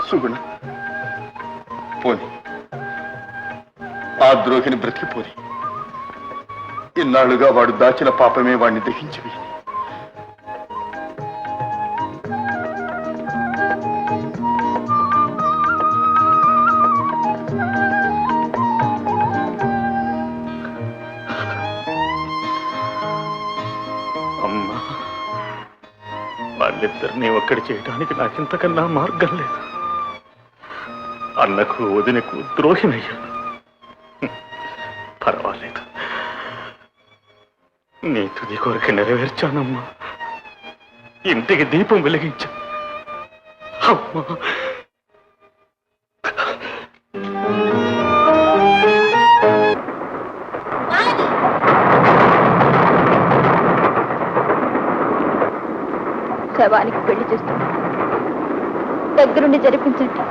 సుగుణ, పోని ఆ ద్రోహిని బ్రతికిపోని. ఇన్నాళ్లుగా వాడు దాచిన పాపమే వాడిని దహించి వేయని. వాళ్ళిద్దరినీ ఒక్కడి చేయడానికి నాకింతకన్నా మార్గం లేదు. అన్నకు వదినకు ద్రోహినయ్యాను. పర్వాలేదు, నీ తుది కోరిక నెరవేర్చానమ్మా. ఇంటికి దీపం వెలిగించా అమ్మా. శవానికి పెళ్లి చేస్తుంది, దగ్గరుండి జరిపించండి.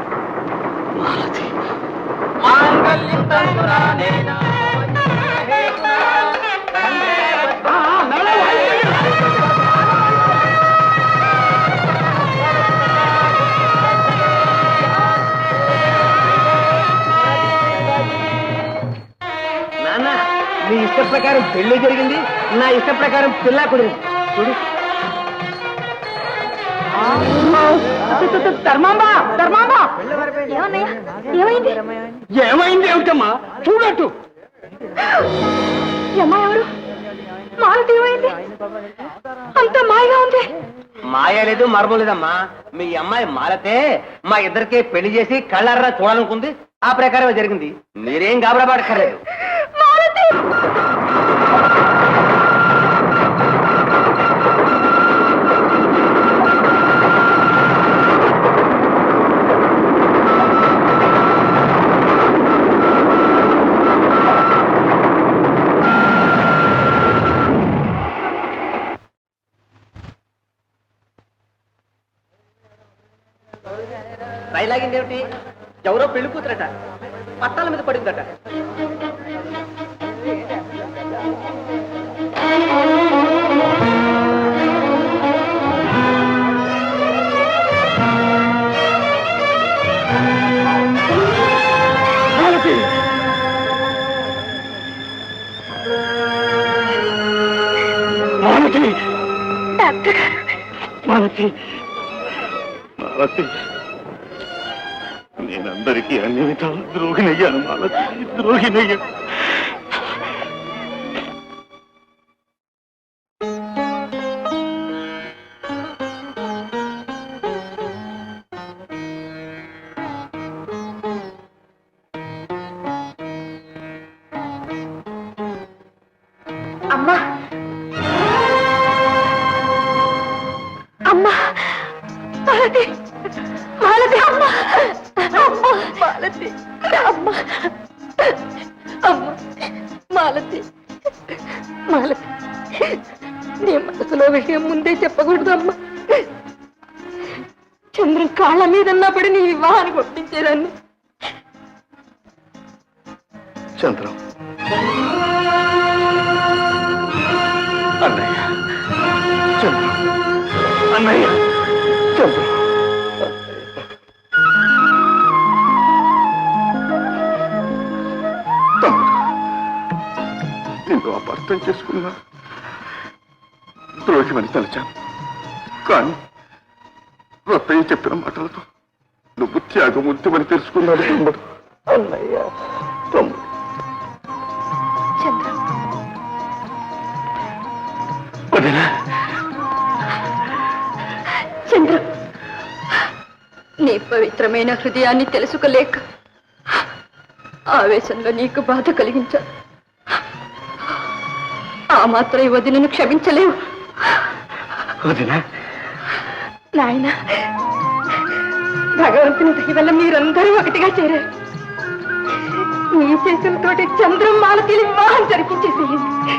నాన్న, నీ ఇష్ట ప్రకారం పెళ్లి జరిగింది, నా ఇష్ట ప్రకారం పిల్ల కుదిరింది. చూడు. ధర్మాంబా, ధర్మాంబా, ఏమైంది? ఏమైంది ఏమిటమ్మా? చూడట్టు. అమ్మాయి ఎవరు? మాలతి ఏమైంది? అంత మాయగా ఉంది. మాయ లేదు, మర్మం లేదమ్మా. మీ అమ్మాయి మాలతే మా ఇద్దరికి పెళ్లి చేసి కళ్ళారా చూడాలనుకుంది. ఆ ప్రకారమే జరిగింది. మీరేం గాబరాపడక్కర్లేదు. రైలాగింది ఏమిటి? ఎవరో పెళ్లి కూతురట, పట్టాల మీద పడిందట. నేనందరికీ అన్ని విధాలు ద్రోహినయ్యాను మాలతి, ద్రోహినయ్యాను. అమ్మా, అమ్మా, మాలతి, మాలతి, అమ్మా, అమ్మా, మాలతి, అమ్మా, అమ్మా, మాలతి, మాలతి, నీ మనసులో విషయం ముందే చెప్పకూడదు అమ్మా. చంద్రం కాళ్ళ మీదన్నా పడి నీ వివాహానికి ఒప్పించేదాన్ని. చంద్రం, అన్నయ్య, చంద్రం, అన్నయ్య, చంద్రం. తమ్ముడు, నిన్ను అపార్థం చేసుకున్నా, ద్రోహిమని తలచాను. కానీ రత్తయ్య చెప్పిన మాటలతో నువ్వు త్యాగమూర్తిమని తెలుసుకున్నాడు తమ్ముడు. అన్నయ్య, తమ్ముడు. చంద్రం, చంద్రం, నీ పవిత్రమైన హృదయాన్ని తెలుసుకోలేక ఆవేశంలో నీకు బాధ కలిగించాను. ఆ మాత్రం ఈ వదినను క్షమించలేవు. నాయన, భగవంతుని దయ వల్ల మీరందరూ ఒకటిగా చేరారు. నీ చేతులతో చంద్రం మాలతిని వివాహం జరిపించేసేయండి.